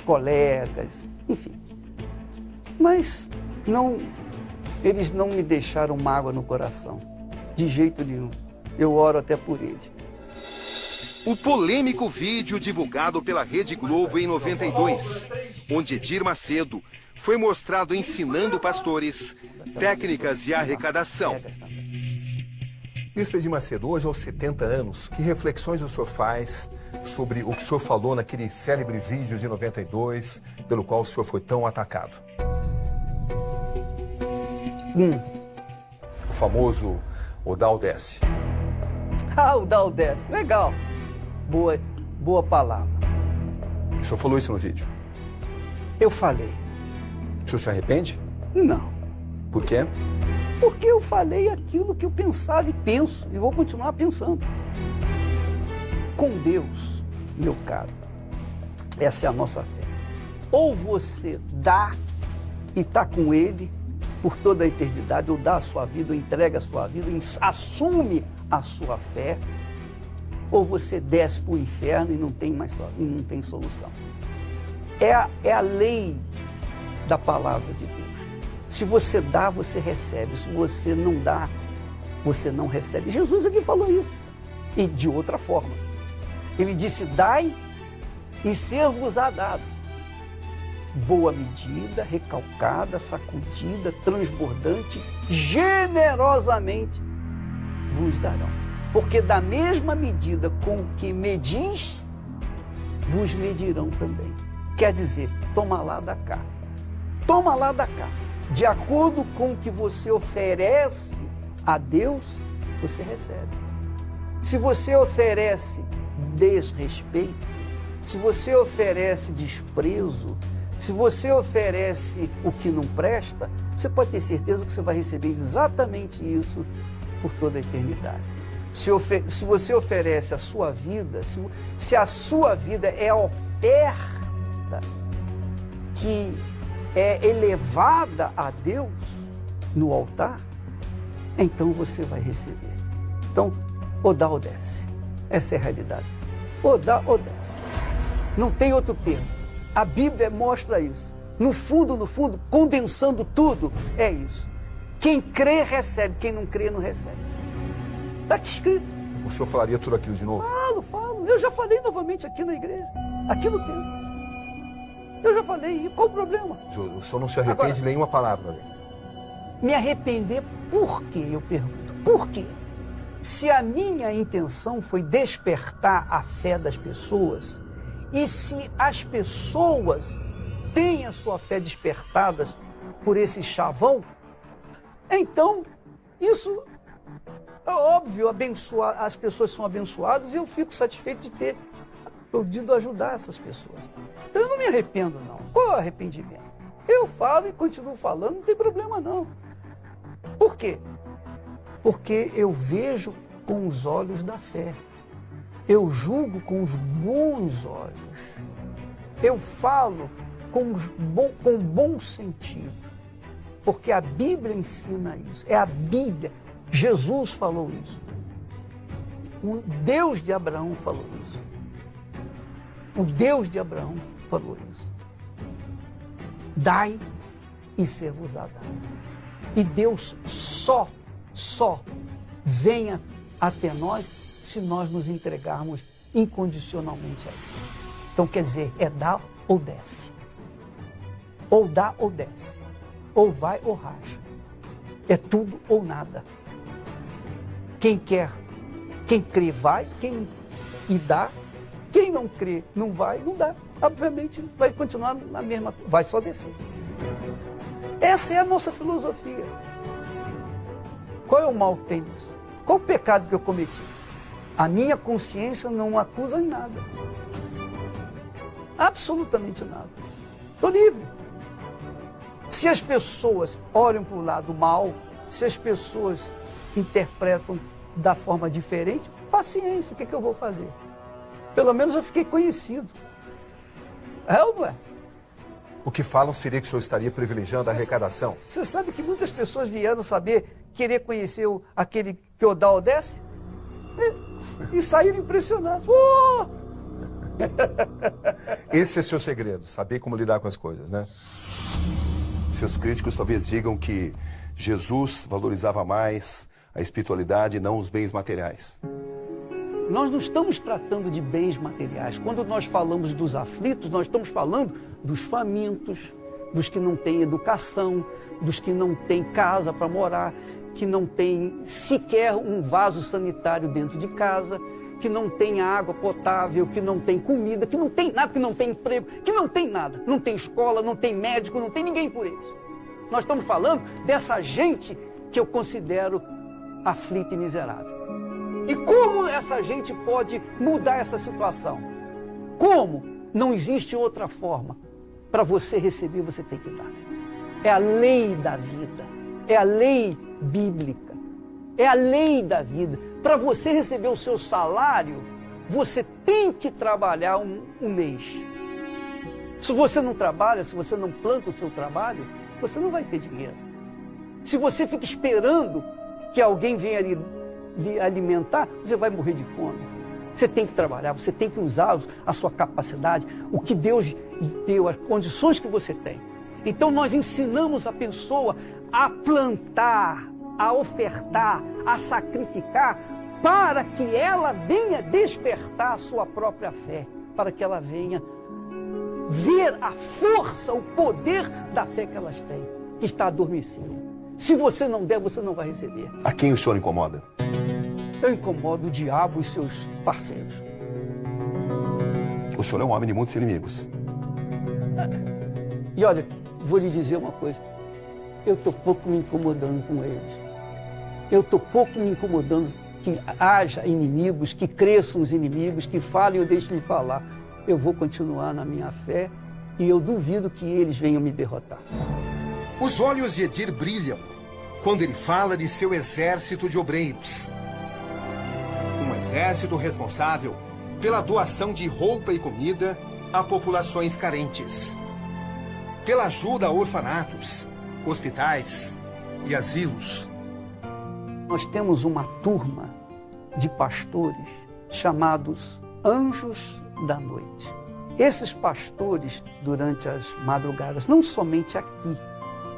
colegas, enfim. Mas eles não me deixaram mágoa no coração, de jeito nenhum. Eu oro até por eles. O polêmico vídeo divulgado pela Rede Globo em 92, onde Edir Macedo foi mostrado ensinando pastores técnicas de arrecadação. Bispo Edir Macedo, hoje aos 70 anos, que reflexões o senhor faz sobre o que o senhor falou naquele célebre vídeo de 92, pelo qual o senhor foi tão atacado? O famoso Odaldesse. Ah, o Daldés, legal. Boa palavra. O senhor falou isso no vídeo. Eu falei. O senhor se arrepende? Não. Por quê? Porque eu falei aquilo que eu pensava e penso, e vou continuar pensando. Com Deus, meu caro, essa é a nossa fé. Ou você dá e está com Ele por toda a eternidade, ou dá a sua vida, ou entrega a sua vida, assume a sua fé, ou você desce para o inferno e não tem mais não tem solução. É a lei da palavra de Deus. Se você dá, você recebe. Se você não dá, você não recebe. Jesus aqui falou isso. E de outra forma. Ele disse, dai e ser-vos-á dado. Boa medida, recalcada, sacudida, transbordante, generosamente vos darão. Porque da mesma medida com que medis, vos medirão também. Quer dizer, toma lá da cá. Toma lá da cá. De acordo com o que você oferece a Deus, você recebe. Se você oferece desrespeito, se você oferece desprezo, se você oferece o que não presta, você pode ter certeza que você vai receber exatamente isso por toda a eternidade. Se você oferece a sua vida, se a sua vida é a oferta que é elevada a Deus no altar, então você vai receber. Então, ou dá ou desce. Essa é a realidade. Ou dá ou desce. Não tem outro termo. A Bíblia mostra isso. No fundo, condensando tudo, é isso. Quem crê, recebe. Quem não crê, não recebe. Está aqui escrito. O senhor falaria tudo aquilo de novo? Falo. Eu já falei novamente aqui na igreja. Aqui no templo. Eu já falei. E qual o problema? O senhor não se arrepende de nenhuma palavra, né? Me arrepender por quê? Eu pergunto. Por quê? Se a minha intenção foi despertar a fé das pessoas, e se as pessoas têm a sua fé despertada por esse chavão, então isso é óbvio, as pessoas são abençoadas e eu fico satisfeito de ter podido ajudar essas pessoas. Então eu não me arrependo, não. Qual é o arrependimento? Eu falo e continuo falando, não tem problema, não. Por quê? Porque eu vejo com os olhos da fé. Eu julgo com os bons olhos. Eu falo com bom sentido. Porque a Bíblia ensina isso. É a Bíblia. Jesus falou isso. O Deus de Abraão falou isso. O Deus de Abraão falou isso. Dai e ser-vos-á dado. E Deus só venha até nós se nós nos entregarmos incondicionalmente a Ele. Então quer dizer, é dar ou desce. Ou dá ou desce. Ou vai ou racha. É tudo ou nada. Quem crê vai, e dá. Quem não crê não vai, não dá. Obviamente vai continuar na mesma, vai só descer. Essa é a nossa filosofia. Qual é o mal que tem nisso? Qual o pecado que eu cometi? A minha consciência não acusa em nada. Absolutamente nada. Estou livre. Se as pessoas olham para o lado mal, se as pessoas interpretam da forma diferente, paciência, o que eu vou fazer? Pelo menos eu fiquei conhecido. É ou não é? O que falam seria que o senhor estaria privilegiando a arrecadação? Você sabe que muitas pessoas vieram querer conhecer aquele que o dá ou desce e saíram impressionados. Oh! Esse é seu segredo, saber como lidar com as coisas, né? Seus críticos talvez digam que Jesus valorizava mais a espiritualidade e não os bens materiais. Nós não estamos tratando de bens materiais. Quando nós falamos dos aflitos, nós estamos falando dos famintos, dos que não têm educação, dos que não têm casa para morar, que não têm sequer um vaso sanitário dentro de casa, que não tem água potável, que não tem comida, que não tem nada, que não tem emprego, que não tem nada. Não tem escola, não tem médico, não tem ninguém por eles. Nós estamos falando dessa gente que eu considero aflita e miserável. E como essa gente pode mudar essa situação? Como? Não existe outra forma. Para você receber, você tem que dar. É a lei da vida. É a lei bíblica. É a lei da vida. Para você receber o seu salário, você tem que trabalhar um mês. Se você não trabalha, se você não planta o seu trabalho, você não vai ter dinheiro. Se você fica esperando que alguém venha lhe alimentar, você vai morrer de fome. Você tem que trabalhar, você tem que usar a sua capacidade, o que Deus deu, as condições que você tem. Então nós ensinamos a pessoa a plantar, a ofertar, a sacrificar, para que ela venha despertar a sua própria fé, para que ela venha ver a força, o poder da fé que elas têm, que está adormecida. Se você não der, você não vai receber. A quem o senhor incomoda? Eu incomodo o diabo e seus parceiros. O senhor é um homem de muitos inimigos. E olha, vou lhe dizer uma coisa. Eu estou pouco me incomodando com eles. Eu estou pouco me incomodando que haja inimigos, que cresçam os inimigos, que falem e eu deixo de falar. Eu vou continuar na minha fé e eu duvido que eles venham me derrotar. Os olhos de Edir brilham quando ele fala de seu exército de obreiros. Um exército responsável pela doação de roupa e comida a populações carentes, pela ajuda a orfanatos, hospitais e asilos. Nós temos uma turma de pastores chamados Anjos da Noite. Esses pastores, durante as madrugadas, não somente aqui,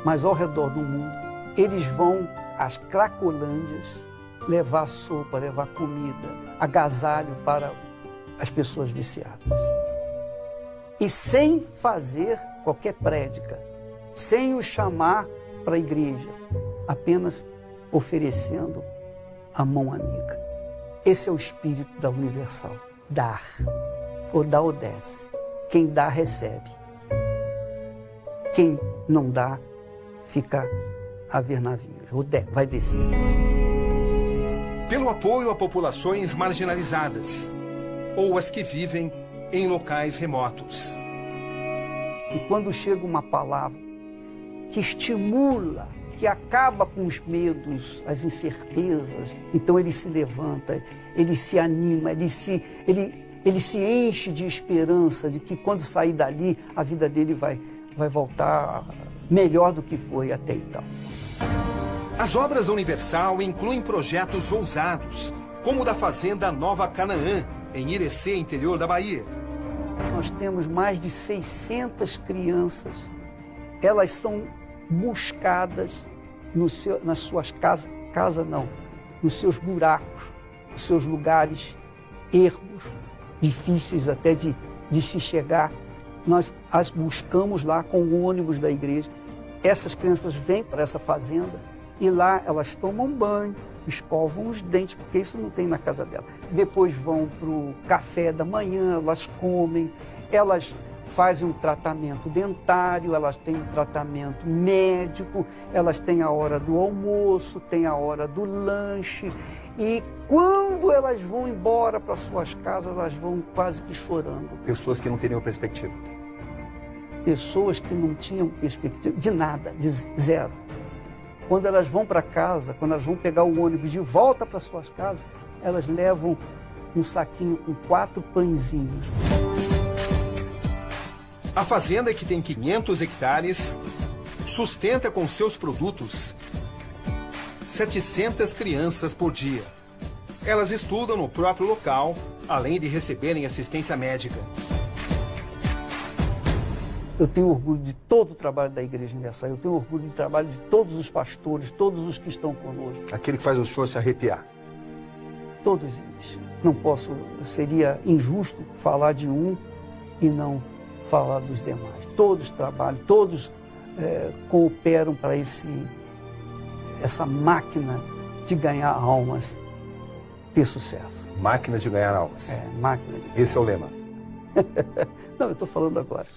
mas ao redor do mundo, eles vão às Cracolândias levar sopa, levar comida, agasalho para as pessoas viciadas. E sem fazer qualquer prédica, sem os chamar para a igreja, apenas oferecendo a mão amiga. Esse é o espírito da Universal. Dar. Ou dá ou desce. Quem dá, recebe. Quem não dá, fica a ver navios. Ou vai descer. Pelo apoio a populações marginalizadas ou as que vivem em locais remotos. E quando chega uma palavra que estimula, que acaba com os medos, as incertezas, então ele se levanta, ele se anima, ele se enche de esperança de que quando sair dali, a vida dele vai voltar melhor do que foi até então. As obras da Universal incluem projetos ousados, como o da Fazenda Nova Canaã, em Irecê, interior da Bahia. Nós temos mais de 600 crianças. Elas são buscadas nas suas casas, nos seus buracos, nos seus lugares ermos, difíceis até de se chegar. Nós as buscamos lá com o ônibus da igreja. Essas crianças vêm para essa fazenda e lá elas tomam banho, escovam os dentes, porque isso não tem na casa dela. Depois vão para o café da manhã, elas comem, elas fazem um tratamento dentário, elas têm um tratamento médico, elas têm a hora do almoço, têm a hora do lanche. E quando elas vão embora para suas casas, elas vão quase que chorando. Pessoas que não teriam perspectiva. Pessoas que não tinham perspectiva de nada, de zero. Quando elas vão para casa, quando elas vão pegar o ônibus de volta para suas casas, elas levam um saquinho com 4 pãezinhos. A fazenda, que tem 500 hectares, sustenta com seus produtos 700 crianças por dia. Elas estudam no próprio local, além de receberem assistência médica. Eu tenho orgulho de todo o trabalho da Igreja Universal, eu tenho orgulho do trabalho de todos os pastores, todos os que estão conosco. Aquele que faz o senhor se arrepiar. Todos eles. Não posso, seria injusto falar de um e não falar dos demais. Todos trabalham, todos cooperam para essa máquina de ganhar almas ter sucesso. Máquina de ganhar almas. Máquina de... Esse é o lema. Não, eu estou falando agora.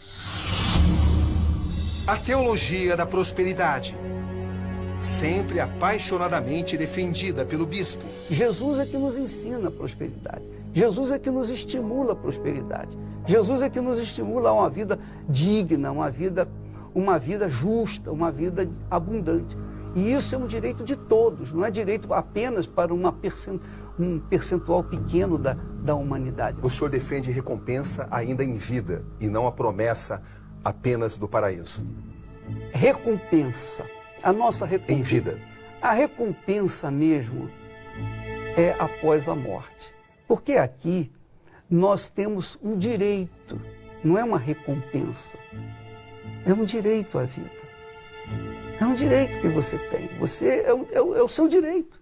A teologia da prosperidade, sempre apaixonadamente defendida pelo bispo. Jesus é que nos ensina a prosperidade. Jesus é que nos estimula a prosperidade. Jesus é que nos estimula a uma vida digna, uma vida justa, uma vida abundante. E isso é um direito de todos, não é direito apenas para um percentual pequeno da humanidade. O senhor defende recompensa ainda em vida e não a promessa apenas do paraíso. Recompensa. A nossa recompensa. Em vida. A recompensa mesmo é após a morte. Porque aqui nós temos um direito, não é uma recompensa. É um direito à vida. É um direito que você tem. É o seu direito.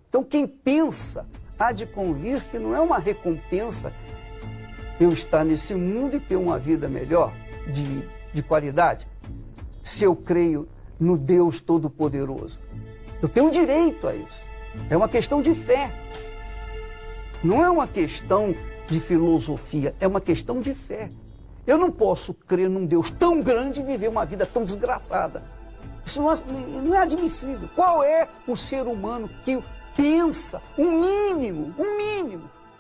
Então quem pensa há de convir que não é uma recompensa eu estar nesse mundo e ter uma vida melhor, de qualidade, se eu creio no Deus Todo-Poderoso. Eu tenho direito a isso. É uma questão de fé. Não é uma questão de filosofia, é uma questão de fé. Eu não posso crer num Deus tão grande e viver uma vida tão desgraçada. Isso não é admissível. Qual é o ser humano que pensa um mínimo,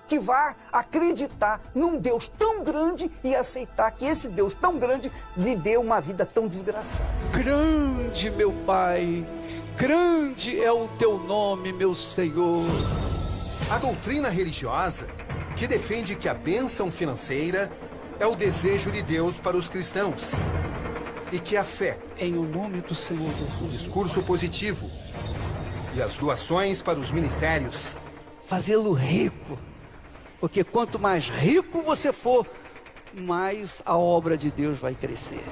que vai acreditar num Deus tão grande e aceitar que esse Deus tão grande lhe dê uma vida tão desgraçada? Grande, meu Pai, grande é o teu nome, meu Senhor. A doutrina religiosa que defende que a bênção financeira é o desejo de Deus para os cristãos e que a fé, Em o nome do Senhor o Jesus, discurso positivo e as doações para os ministérios Fazê-lo rico. Porque quanto mais rico você for, mais a obra de Deus vai crescer.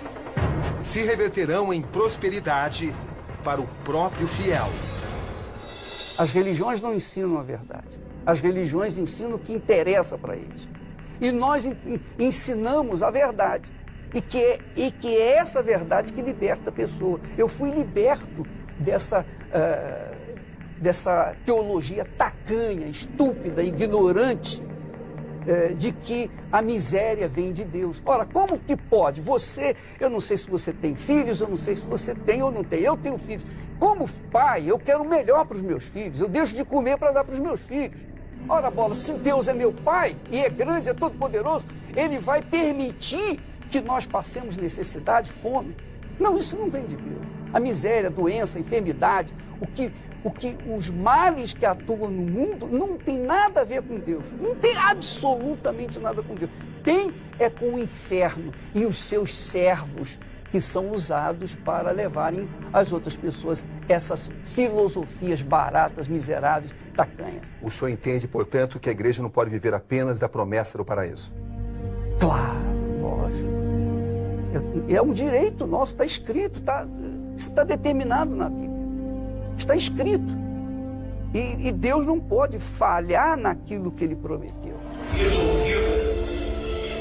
se reverterão em prosperidade para o próprio fiel. As religiões não ensinam a verdade. As religiões ensinam o que interessa para eles. E nós ensinamos a verdade. E que é essa verdade que liberta a pessoa. Eu fui liberto dessa teologia tacanha, estúpida, ignorante, de que a miséria vem de Deus. Ora, como que pode? Eu não sei se você tem filhos, eu não sei se você tem ou não tem. Eu tenho filhos. Como pai, eu quero o melhor para os meus filhos. Eu deixo de comer para dar para os meus filhos. Ora, bola, se Deus é meu pai, e é grande, é todo poderoso, Ele vai permitir que nós passemos necessidade, fome. Não, isso não vem de Deus. A miséria, a doença, a enfermidade, os males que atuam no mundo não tem nada a ver com Deus. Não tem absolutamente nada com Deus. Tem com o inferno e os seus servos que são usados para levarem às outras pessoas essas filosofias baratas, miseráveis, tacanhas. O senhor entende, portanto, que a igreja não pode viver apenas da promessa do paraíso? Claro, lógico. É um direito nosso, está escrito, está determinado na Bíblia. Está escrito. E Deus não pode falhar naquilo que Ele prometeu. Resolvida.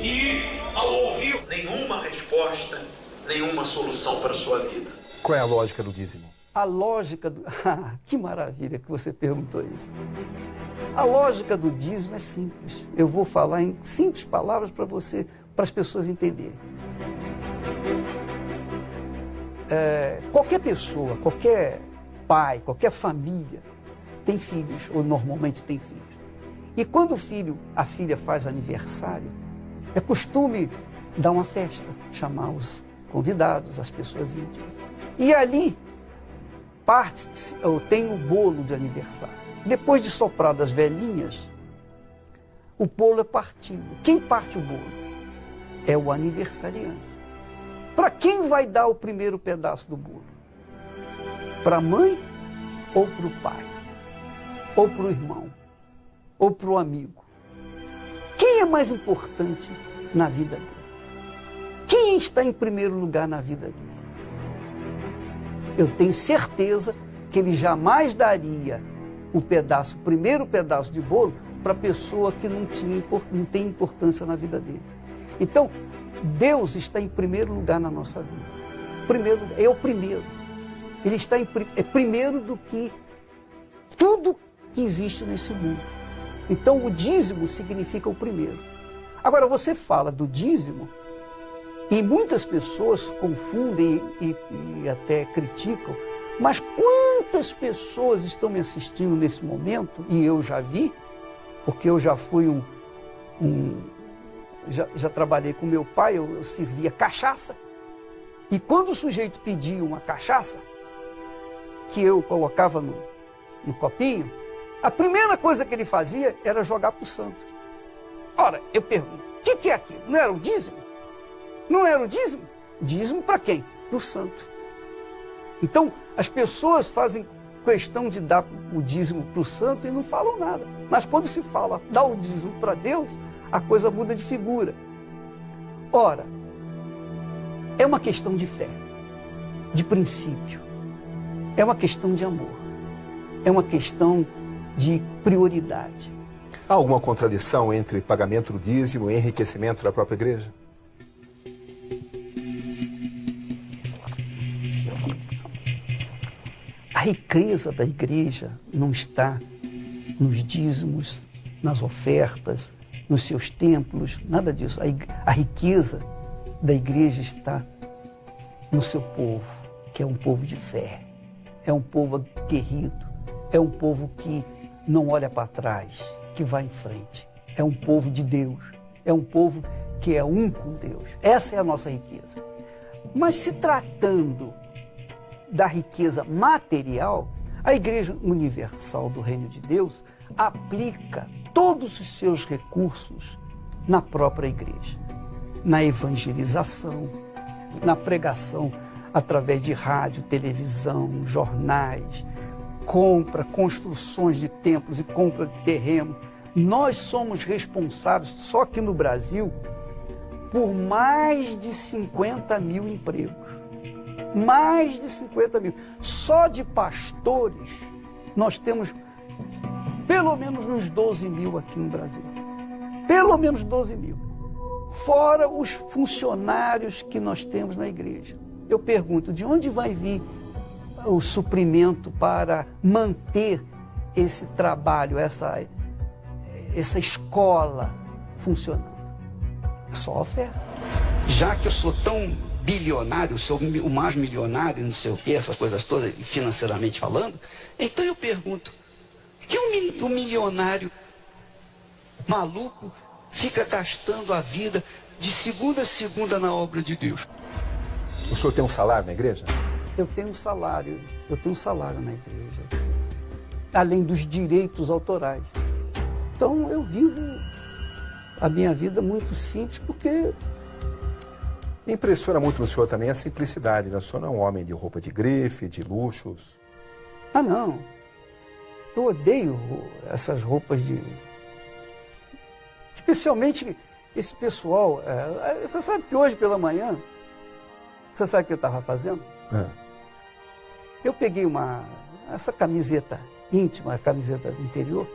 E, ao ouvir nenhuma resposta, nenhuma solução para a sua vida. Qual é a lógica do dízimo? A lógica do... que maravilha que você perguntou isso. A lógica do dízimo é simples. Eu vou falar em simples palavras para as pessoas entenderem. Qualquer pessoa, qualquer pai, qualquer família tem filhos, ou normalmente tem filhos. E quando a filha faz aniversário, é costume dar uma festa, chamar os convidados, as pessoas íntimas. E ali tem o bolo de aniversário. Depois de soprar das velhinhas, o bolo é partido. Quem parte o bolo? É o aniversariante. Para quem vai dar o primeiro pedaço do bolo? Para a mãe ou para o pai? Ou para o irmão? Ou para o amigo? Quem é mais importante na vida dele? Quem está em primeiro lugar na vida dele? Eu tenho certeza que ele jamais daria o primeiro pedaço de bolo para a pessoa que não tem importância na vida dele. Então, Deus está em primeiro lugar na nossa vida. Primeiro lugar, é o primeiro. Ele está é primeiro do que tudo que existe nesse mundo. Então, o dízimo significa o primeiro. Agora, você fala do dízimo e muitas pessoas confundem e até criticam, mas quantas pessoas estão me assistindo nesse momento, e eu já vi, porque eu já fui já trabalhei com meu pai, eu servia cachaça, e quando o sujeito pedia uma cachaça, que eu colocava no copinho, a primeira coisa que ele fazia era jogar para o santo. Ora, eu pergunto, o que é aquilo? Não era o dízimo? Não era o dízimo? Dízimo para quem? Para o santo. Então, as pessoas fazem questão de dar o dízimo para o santo e não falam nada. Mas quando se fala, dá o dízimo para Deus, a coisa muda de figura. Ora, é uma questão de fé, de princípio, é uma questão de amor, é uma questão de prioridade. Há alguma contradição entre pagamento do dízimo e enriquecimento da própria igreja? A riqueza da igreja não está nos dízimos, nas ofertas, nos seus templos, nada disso. A riqueza da igreja está no seu povo, que é um povo de fé, é um povo aguerrido, é um povo que não olha para trás, que vai em frente. É um povo de Deus, é um povo que é um com Deus. Essa é a nossa riqueza. Mas se tratando da riqueza material, a Igreja Universal do Reino de Deus aplica todos os seus recursos na própria igreja, na evangelização, na pregação através de rádio, televisão, jornais, construções de templos e compra de terreno. Nós somos responsáveis, só aqui no Brasil, por mais de 50 mil empregos. Mais de 50 mil. Só de pastores, nós temos pelo menos uns 12 mil aqui no Brasil. Pelo menos 12 mil. Fora os funcionários que nós temos na igreja. Eu pergunto, de onde vai vir o suprimento para manter esse trabalho, essa escola funcionando? É só oferta. Já que eu sou tão bilionário, sou o mais milionário, não sei o que, essas coisas todas, financeiramente falando, então eu pergunto, que um milionário maluco fica gastando a vida de segunda a segunda na obra de Deus? O senhor tem um salário na igreja? Eu tenho um salário na igreja, além dos direitos autorais. Então eu vivo a minha vida muito simples, porque impressiona muito no senhor também a simplicidade, né? O senhor não é um homem de roupa de grife, de luxos. Ah, não. Eu odeio essas roupas de... Especialmente esse pessoal... Você sabe que hoje pela manhã, você sabe o que eu estava fazendo? Eu peguei essa camiseta íntima, a camiseta interior,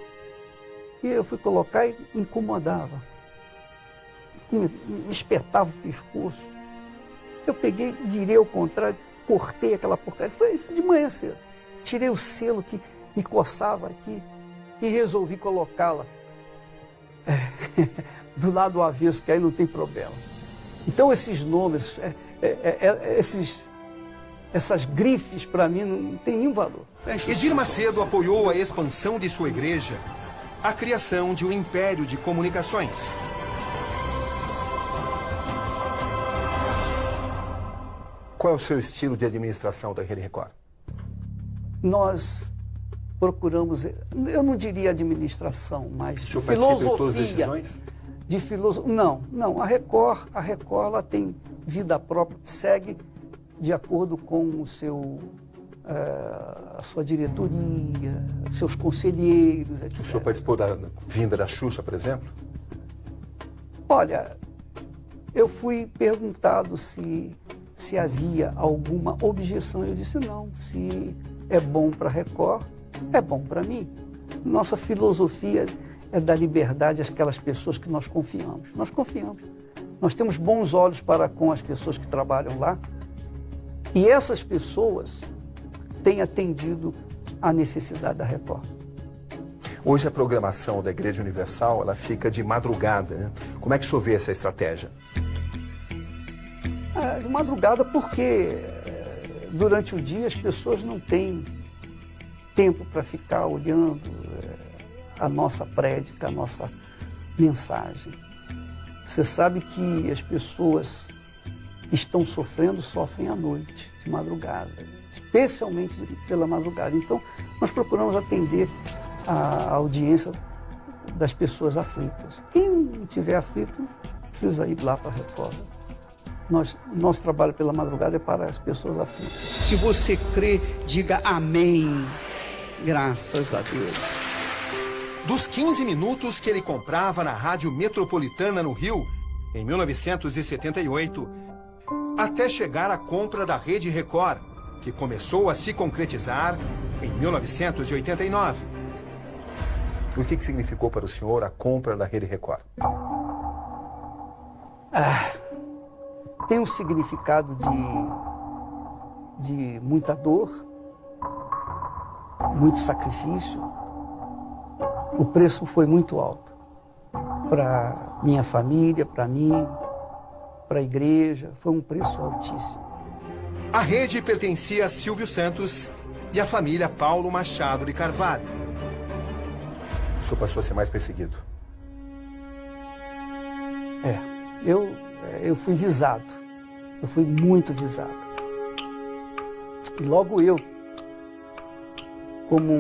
e eu fui colocar e incomodava. Me espetava o pescoço. Eu peguei, virei ao contrário, cortei aquela porcaria. Foi isso de manhã cedo. Tirei o selo que me coçava aqui e resolvi colocá-la do lado avesso, que aí não tem problema. Então esses nomes, essas grifes, para mim, não tem nenhum valor. Edir Macedo apoiou a expansão de sua igreja, a criação de um império de comunicações. Qual é o seu estilo de administração da Rede Record? Nós procuramos, eu não diria administração, mas o senhor participa de todas as decisões? Não. A Record ela tem vida própria, segue de acordo com a sua diretoria, seus conselheiros, etc. O senhor participou da vinda da Xuxa, por exemplo? Olha, eu fui perguntado se havia alguma objeção. Eu disse não. Se é bom para a Record, é bom para mim. Nossa filosofia é dar liberdade àquelas pessoas que nós confiamos. Nós confiamos. Nós temos bons olhos para com as pessoas que trabalham lá e essas pessoas têm atendido à necessidade da Record. Hoje a programação da Igreja Universal, ela fica de madrugada, né? Como é que o senhor vê essa estratégia? De madrugada porque durante o dia as pessoas não têm tempo para ficar olhando a nossa prédica, a nossa mensagem. Você sabe que as pessoas que estão sofrendo, sofrem à noite, de madrugada, especialmente pela madrugada. Então, nós procuramos atender a audiência das pessoas aflitas. Quem não estiver aflito, precisa ir lá para a Record. Nosso trabalho pela madrugada é para as pessoas aflitas. Se você crê, diga amém. Graças a Deus. Dos 15 minutos que ele comprava na Rádio Metropolitana no Rio, em 1978, até chegar à compra da Rede Record, que começou a se concretizar em 1989. O que significou para o senhor a compra da Rede Record? Tem um significado de muita dor, muito sacrifício. O preço foi muito alto para minha família, para mim, para a igreja. Foi um preço altíssimo. A rede pertencia a Silvio Santos e à família Paulo Machado de Carvalho. O senhor passou a ser mais perseguido? Eu fui visado. Eu fui muito visado. E logo eu, como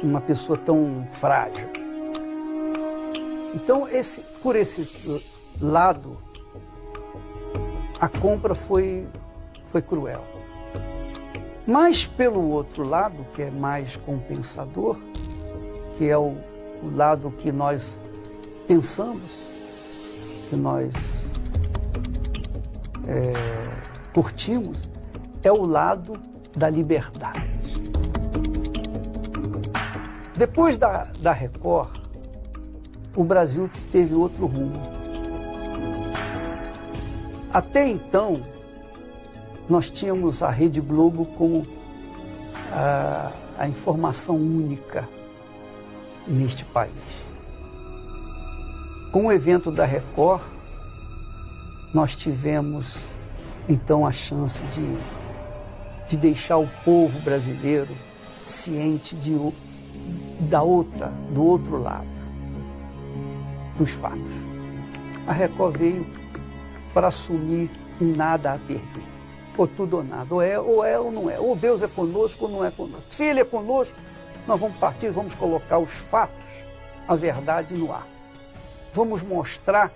uma pessoa tão frágil. Então, por esse lado, a compra foi cruel. Mas pelo outro lado, que é mais compensador, que é o lado que nós pensamos, que nós curtimos, é o lado da liberdade. Depois da Record, o Brasil teve outro rumo. Até então, nós tínhamos a Rede Globo como a informação única neste país. Com o evento da Record, nós tivemos então a chance de deixar o povo brasileiro ciente do outro lado, dos fatos. A Record veio para assumir um nada a perder. Ou tudo ou nada, ou é ou não é. Ou Deus é conosco ou não é conosco. Se Ele é conosco, nós vamos partir, vamos colocar os fatos, a verdade no ar. Vamos mostrar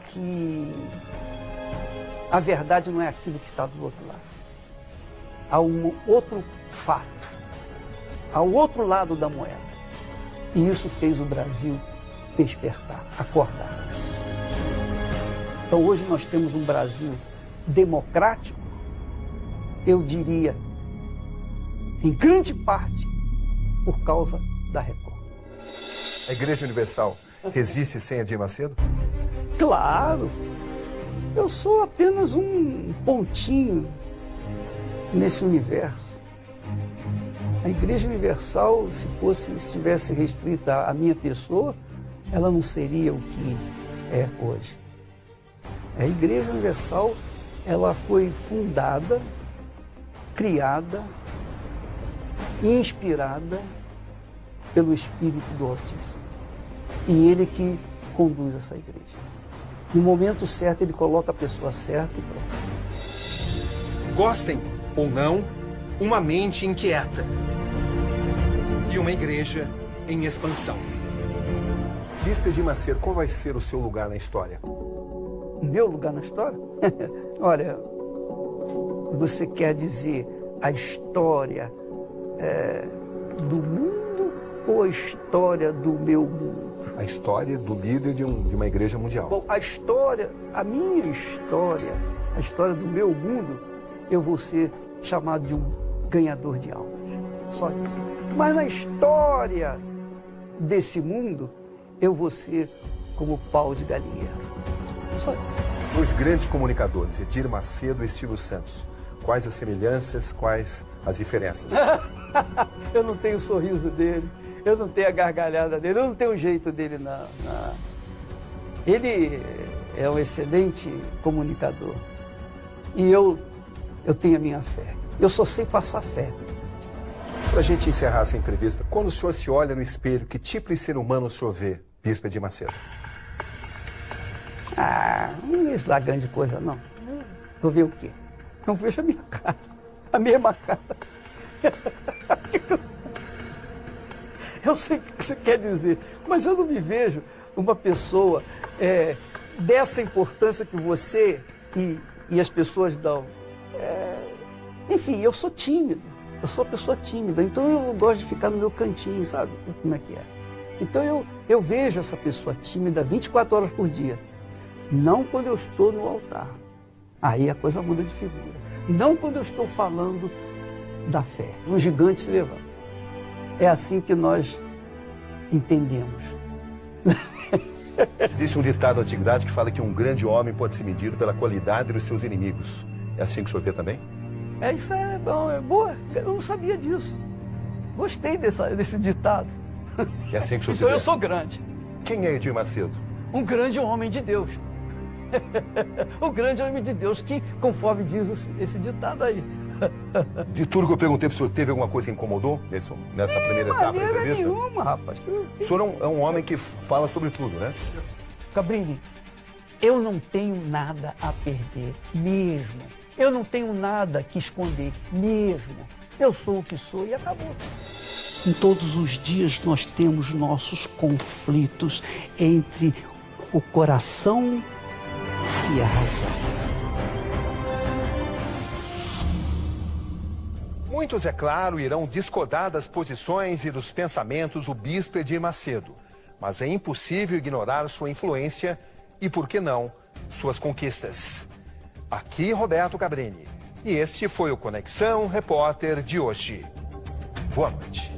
que a verdade não é aquilo que está do outro lado. Há um outro fato, há o outro lado da moeda. E isso fez o Brasil despertar, acordar. Então hoje nós temos um Brasil democrático, eu diria, em grande parte, por causa da Record. A Igreja Universal resiste sem Edir Macedo? Claro! Eu sou apenas um pontinho nesse universo. A Igreja Universal, se estivesse restrita à minha pessoa, ela não seria o que é hoje. A Igreja Universal, ela foi fundada, criada, inspirada pelo Espírito do Altíssimo. E Ele que conduz essa igreja. No momento certo, Ele coloca a pessoa certa e pronto. Gostem ou não, uma mente inquieta e uma igreja em expansão. Bispo Edir Macedo, qual vai ser o seu lugar na história? O meu lugar na história? Olha, você quer dizer a história do mundo ou a história do meu mundo? A história do líder de uma igreja mundial. Bom, a minha história, a história do meu mundo, eu vou ser chamado de um ganhador de almas. Só isso. Mas na história desse mundo, eu vou ser como pau de galinheiro. Só isso. Dois grandes comunicadores, Edir Macedo e Silvio Santos. Quais as semelhanças, quais as diferenças? Eu não tenho o sorriso dele, eu não tenho a gargalhada dele, eu não tenho o jeito dele, não. Ele é um excelente comunicador. E eu tenho a minha fé. Eu só sei passar fé. Para a gente encerrar essa entrevista, quando o senhor se olha no espelho, que tipo de ser humano o senhor vê, Bispo Edir Macedo? Não vejo lá grande coisa, não. Vou ver o quê? Não vejo a minha cara. A mesma cara. Eu sei o que você quer dizer, mas eu não me vejo uma pessoa dessa importância que você e as pessoas dão. Enfim, eu sou tímido. Eu sou uma pessoa tímida, então eu gosto de ficar no meu cantinho, sabe como é que é? Então eu vejo essa pessoa tímida 24 horas por dia. Não quando eu estou no altar. Aí a coisa muda de figura. Não quando eu estou falando da fé. Um gigante se levanta. É assim que nós entendemos. Existe um ditado da antiguidade que fala que um grande homem pode ser medido pela qualidade dos seus inimigos. É assim que o senhor vê também? Isso é bom, é boa. Eu não sabia disso. Gostei desse ditado. É assim que o senhor Então se vê? eu sou grande. Quem é Edir Macedo? Um grande homem de Deus. O grande homem de Deus que, conforme diz esse ditado aí. De tudo que eu perguntei para o senhor, teve alguma coisa que incomodou nessa primeira etapa da Maneira entrevista? nenhuma, rapaz. O senhor é um homem que fala sobre tudo, né? Cabrini, eu não tenho nada a perder, mesmo. Eu não tenho nada que esconder, mesmo. Eu sou o que sou e acabou. Em todos os dias nós temos nossos conflitos entre o coração e a razão. Muitos, é claro, irão discordar das posições e dos pensamentos do Bispo Edir Macedo. Mas é impossível ignorar sua influência e, por que não, suas conquistas. Aqui Roberto Cabrini. E este foi o Conexão Repórter de hoje. Boa noite.